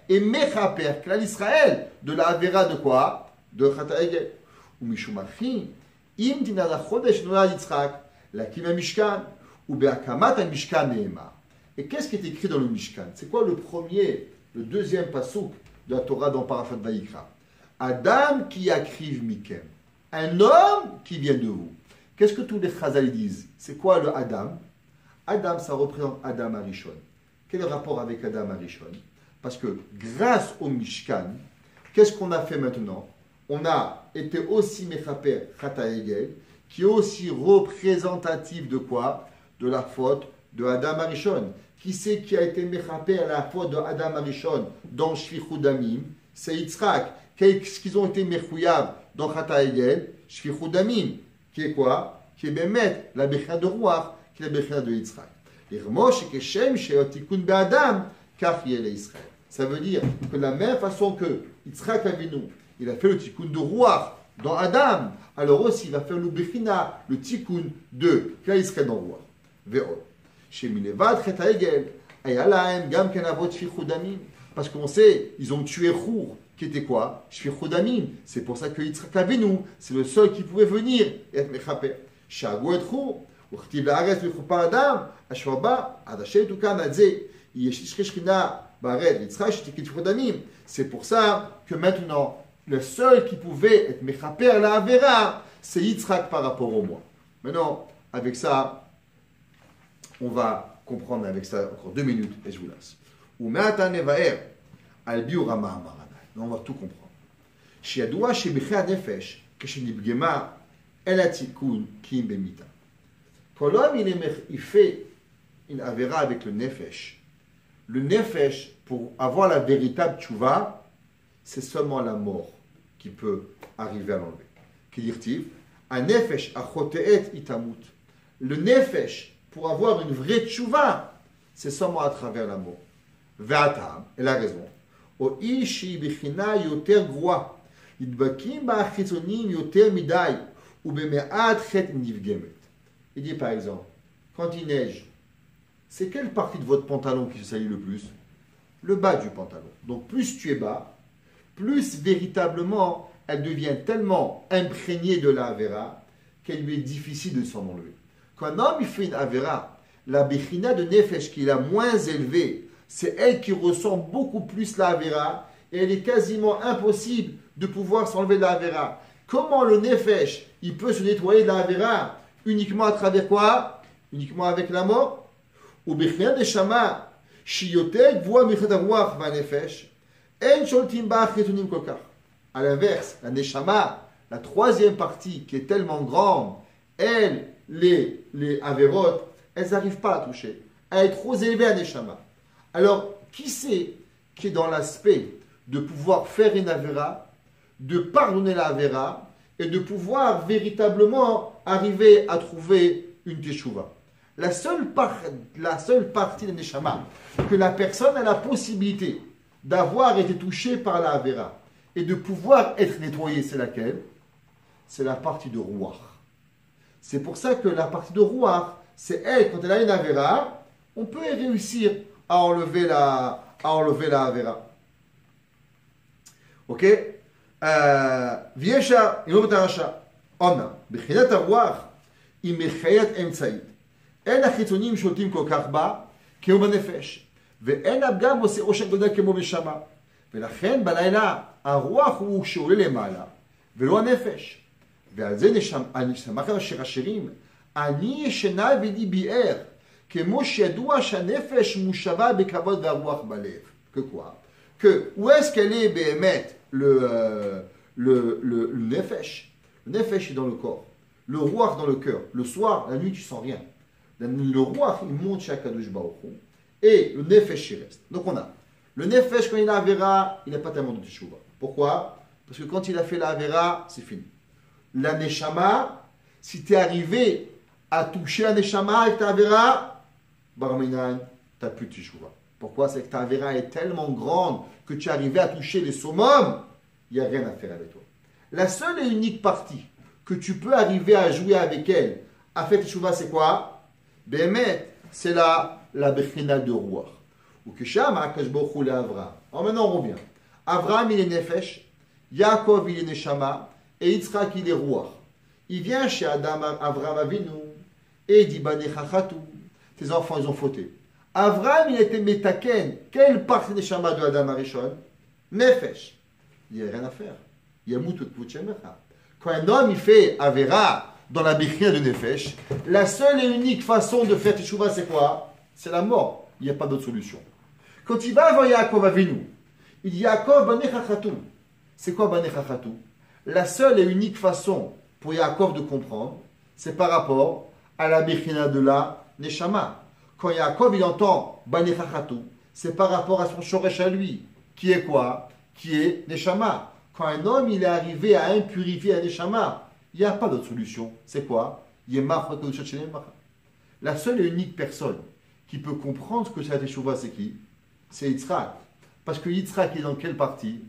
et mechaper, Klal Israël, de la Avera de quoi? De Chata Egel. Ou Mishumachim, Im Dinada Chodesh Noad Yitzhak, la Kima Mishkan, ou Beakamat Mishkan Nehemar. Et qu'est-ce qui est écrit dans le Mishkan? C'est quoi le deuxième pasuk de la Torah dans Parashat Vayikra? Adam qui akriv mikem. Un homme qui vient de vous. Qu'est-ce que tous les Chazal disent? C'est quoi le Adam? Adam, ça représente Adam Arishon. Quel est le rapport avec Adam Arishon? Parce que grâce au Mishkan, qu'est-ce qu'on a fait maintenant? On a été aussi Mechaper Chata Egel, qui est aussi représentatif de quoi? De la faute de Adam Arishon. Qui c'est qui a été Mechaper à la faute de Adam Arishon dans Shfichud Damim? C'est Yitzhak. Qu'est-ce qu'ils ont été Mechouyav dans Chata Egel? Shfichud Damim. Qui est quoi? Qui est Bemet, la Bechina de Ruach, qui est la Bechina de Yitzhak. Ça veut dire que de la même façon que Yitzhak Avinu, il a fait le tikkun de Ruach dans Adam, alors aussi il va faire le Bechina, le Tikkun de là il serait dans Roi. Ve'od. Chez Milevad, Chet Haegel, Ayalahem, Gam Kenavot, Shfichud Damim. Parce qu'on sait, ils ont tué Chour, qui était quoi? Shfichud Damim. C'est pour ça que Yitzhak Avinu, c'est le seul qui pouvait venir et être Mechaper. Shago et Chour, Uchtiv La'aretz, Mechupa Adam, Ashwaba, Adashet, Ukan, Adze, Yeshishkina, Bared, Yitzhak, Shfichud Damim. C'est pour ça que maintenant, le seul qui pouvait être Mechaper la Avera, c'est Yitzhak par rapport au moi. Maintenant, avec ça, on va comprendre avec ça encore 2 minutes et je vous laisse. Ou Me'ata Nevaer, Albiur Rama on va tout comprendre. Shiadoua Shebichea Nefesh, Keshenibgema, Elatikun, Kim Bemita. Quand l'homme il fait une Avera avec le Nefesh, pour avoir la véritable tchouva, c'est seulement la mort qui peut arriver à l'enlever. Qu'il un nefesh achoteet itamut. Le nefesh, pour avoir une vraie tchouva, c'est seulement à travers la mort. Ve'atam, elle a raison. O ishi bichina yoter groa. Idbakim ba'achitzonim yoter midai. Ou beme'at chet nivgemet. Il dit par exemple, quand il neige, c'est quelle partie de votre pantalon qui se salit le plus? Le bas du pantalon. Donc plus tu es bas, plus véritablement elle devient tellement imprégnée de la Avera qu'elle lui est difficile de s'en enlever. Quand un homme il fait une Avera, la Bechina de Nefesh qui est la moins élevée, c'est elle qui ressent beaucoup plus la Avera et elle est quasiment impossible de pouvoir s'enlever de la Avera. Comment le Nefesh il peut se nettoyer de la Avera? Uniquement à travers quoi? Uniquement avec la mort? Ou Bechina de Shama, Shiyotek voit Mechadarouach va Nefesh. À l'inverse, la Neshama, la troisième partie qui est tellement grande, elle, les Averot, elles n'arrivent pas à la toucher. Elle est trop élevée à Neshama. Alors, qui c'est qui est dans l'aspect de pouvoir faire une Avera, de pardonner la Avera et de pouvoir véritablement arriver à trouver une Teshuvah? La seule partie de Neshama que la personne a la possibilité d'avoir été touché par la Avera et de pouvoir être nettoyé, c'est laquelle? C'est la partie de Ruach. C'est pour ça que la partie de Ruach, c'est elle, quand elle a une Avera, on peut réussir à enlever la Avera. Ok? Viesha, Inotarasha, Ona, Bechinat Ruach, Imechayat Emtsaïd. En החיצונים שולטים כל כך בה, כמו בנפש. ואין הפגם עושה עושק גדול כמו בשמה. ולכן בלילה הרוח הוא שעולה למעלה, ולא הנפש. ועל זה נשמח אשר השירים, אני ישנה ולי ביער, כמו שידוע שהנפש מושבה בכבוד והרוח בלב. Que quoi? Que où est-ce qu'elle est באמת le nefesh? Le nefesh est dans le corps. Le ruach dans le cœur. Le soir, la nuit, tu sens rien. Le roi, il monte chez Akadosh Baruch Hu, et le nefesh, il reste. Donc on a le nefesh, quand il a Avera, il n'a pas tellement de teshuva. Pourquoi? Parce que quand il a fait la Avera, c'est fini. La neshama, si tu es arrivé à toucher la neshama avec ta Avera, Barminan, tu n'as plus de teshuva. Pourquoi? C'est que ta Avera est tellement grande que tu es arrivé à toucher les summum, il n'y a rien à faire avec toi. La seule et unique partie que tu peux arriver à jouer avec elle, à faire teshuva, c'est quoi? Bémet, c'est la Bechina de Ruach. Ou que Sham, Akash Baruch Hu Avraham. Alors maintenant on revient. Avraham il est Nefesh, Yaakov il est Neshama, et Yitzhak il est Ruach. Il vient chez Avraham Avinu, et il dit Banechachatu, tes enfants ils ont fauté. Avraham il était Metaken, quelle partie Neshama de Adam Arishon? Nefesh. Il n'y a rien à faire. Yamut Utpuchemecha. Quand un homme il fait Avera, dans la Bechina de Nefesh, la seule et unique façon de faire Teshuvah, c'est quoi? C'est la mort. Il n'y a pas d'autre solution. Quand il va voir Yaakov Avinu, il dit Yaakov Banechachatu. C'est quoi Banechachatu? La seule et unique façon pour Yaakov de comprendre, c'est par rapport à la Bechina de la Neshama. Quand Yaakov il entend Banechachatu, c'est par rapport à son Shoresh à lui, qui est quoi? Qui est Neshama. Quand un homme il est arrivé à impurifier la Neshama, il n'y a pas d'autre solution. C'est quoi? La seule et unique personne qui peut comprendre ce que c'est la Teshuvah, c'est qui? C'est Yitzhak. Parce que Yitzhak est dans quelle partie?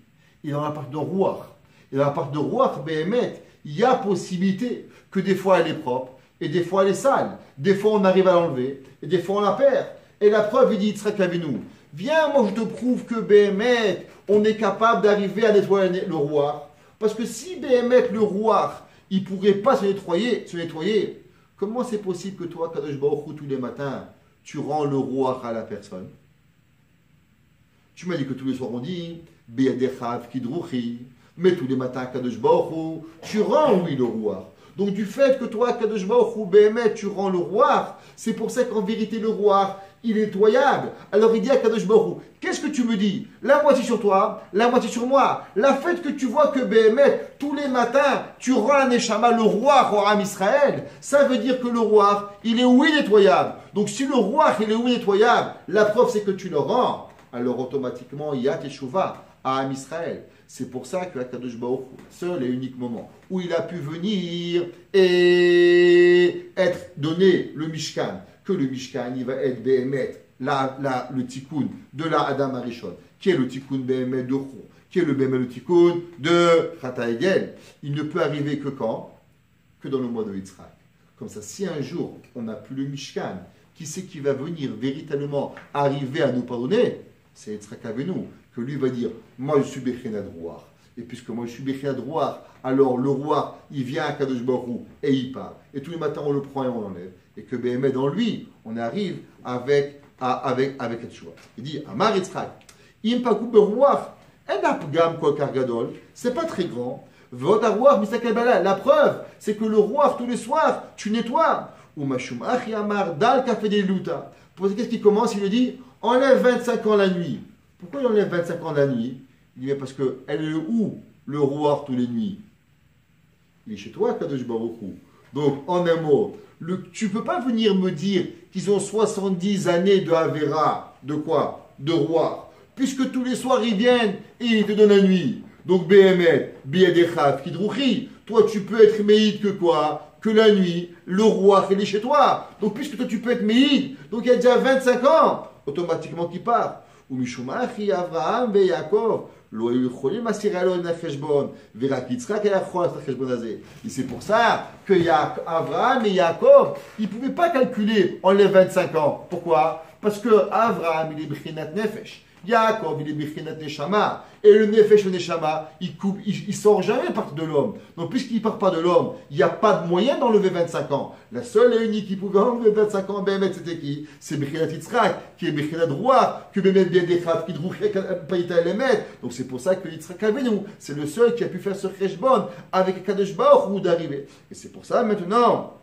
Il est dans la partie de Ruach. Et dans la part de Ruach Behemet, il y a possibilité que des fois elle est propre, et des fois elle est sale. Des fois on arrive à l'enlever, et des fois on la perd. Et la preuve, il dit Yitzhak Avinu, viens, moi je te prouve que Behemet, on est capable d'arriver à nettoyer le Ruach. Parce que si Behemet, le Ruach, il ne pourrait pas se nettoyer, comment c'est possible que toi, Kadosh Baruch Hu, tous les matins, tu rends le Ruach à la personne? Tu m'as dit que tous les soirs on dit Beyadechav Kidruchi, mais tous les matins, Kadosh Baruch Hu, tu rends, oui, le Ruach. Donc du fait que toi, Kadosh Baruch Hu, Behemet, tu rends le Ruach, c'est pour ça qu'en vérité, le Ruach, il est nettoyable. Alors il dit à Kadosh Baruch Hu, qu'est-ce que tu me dis? La moitié sur toi, la moitié sur moi. La fait que tu vois que Behemet, tous les matins, tu rends la Neshama, le Ruach, au Am Israël, ça veut dire que le Ruach, il est oui nettoyable. Donc si le Ruach, il est oui nettoyable, la preuve c'est que tu le rends. Alors automatiquement, il y a Teshuvah à Am Israël. C'est pour ça que Kadosh Baruch Hu, seul et unique moment où il a pu venir et être donné le Mishkan, que le Mishkan, il va être Behemet, le tikkun de la Adam Arishon, qui est le tikkun Behemet de Chou, qui est le Behemet le tikkun de Chata Egel. Il ne peut arriver que quand? Que dans le mois de Yitzhak. Comme ça, si un jour on n'a plus le Mishkan, qui c'est qui va venir véritablement arriver à nous pardonner? C'est Yitzhak Avinu, que lui va dire, moi je suis Bechinat Ruach. Et puisque moi je suis Bechinat Ruach, alors le Ruach, il vient à Kadosh Baruch Hu et il part. Et tous les matins on le prend et on l'enlève. Et que Behemet dans lui, on arrive avec Teshuvah. Il dit, Amar Yitzhak, Im Pakou Beruach, Edapgam Kokar Gadol, c'est pas très grand. Vodaruach Misakabala, la preuve, c'est que le Ruach, tous les soirs, tu nettoies. Ou Mashum Achi Amar Dal Kafede Luta. Pour qu'est-ce qu'il commence? Il lui dit, enlève 25 ans la nuit. Pourquoi il enlève 25 ans la nuit? Il dit, parce que elle est où le Ruach tous les nuits? Il est chez toi, Kadosh Baruch Hu. Donc, en un mot, tu ne peux pas venir me dire qu'ils ont 70 années de Avera. De quoi? De Ruach. Puisque tous les soirs, ils viennent et ils te donnent la nuit. Donc, Behemet, Biadechav, Kidruchi. Toi, tu peux être Meïd que quoi? Que la nuit, le Ruach, il est chez toi. Donc, puisque toi, tu peux être Meïd, donc il y a déjà 25 ans, automatiquement, qui part. Ou Mishumachi, Avraham, et Yaakov. Et c'est pour ça que Abraham et Yaakov, ils ne pouvaient pas calculer en les 25 ans. Pourquoi? Parce que Abraham, il est Bichinat Nefesh. Yaakov, il est Bichinat Neshama. Et le Nefesh, le Neshama, il sort jamais par de l'homme. Donc, puisqu'il ne part pas de l'homme, il n'y a pas de moyen d'enlever 25 ans. La seule et unique qui pouvait enlever 25 ans, Behemet, c'était qui? C'est Bichinat Yitzhak, qui est Bichinat Ruach, que Behemet Biadechav, qui Drouché, Païta Elemet. Donc, c'est pour ça que Yitzhak Avinu, c'est le seul qui a pu faire ce Cheshbon avec Kadosh Baruch Hu d'arriver. Et c'est pour ça, maintenant,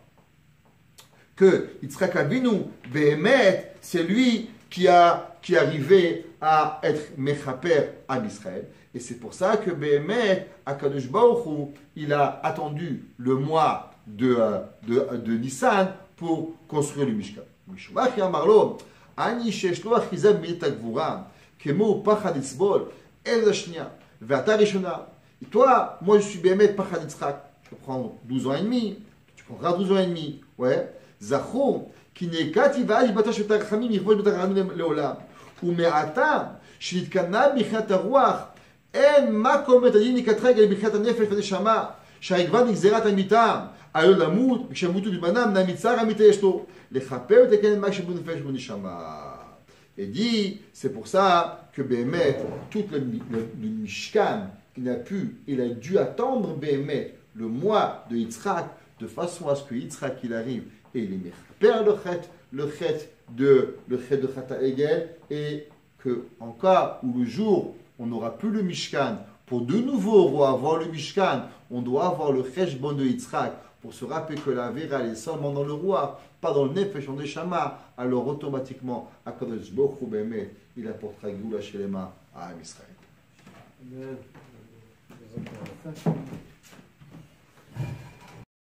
que Yitzhak Avinu, Behemet, c'est lui qui arrivait à être Mechaper à Israël. Et c'est pour ça que Behemet, à Kadosh Baruch Hu, il a attendu le mois de Nissan pour construire le Mishkan. Mishumach Yamarlo, Ani Sheshlo Achizab Mitagvuram, Kemo Pachad Itzbol, El Shnia, Vata Rishona. Et toi, moi je suis Behemet Pachad Yitzhak. Je prends 12 ans et demi, tu prendras 12 ans et demi. Ouais. Zachou, qui n'est qu'ativa, il bata shetar chamim, il faut le betaranu leolam. Ou me'ata, shnitkana bichat aruach, en makom etadin nikatreg el bichat anefesh v'neshama, שהעגבן נגזרת המיתה, היו למות, כשמותו בזמנם, נמיצר המיתה יש לו, לכפר ותקן מה שבו נפש בו נשמה. Et dit, c'est pour ça que Behemet, tout le Mishkan, il a dû attendre Behemet, le mois de Yitzhak, de façon à ce que Yitzhak il arrive et il est perd le chet de Chata Egel, et que en cas où le jour on n'aura plus le Mishkan, pour de nouveau avoir le Mishkan, on doit avoir le Cheshbon de Yitzhak pour se rappeler que la Vera est seulement dans le roi, pas dans le Nefesh, en Neshama. Alors automatiquement, Akadosh Baruch Hu Behemet, il apportera Goula Shelema à Israël. Amen.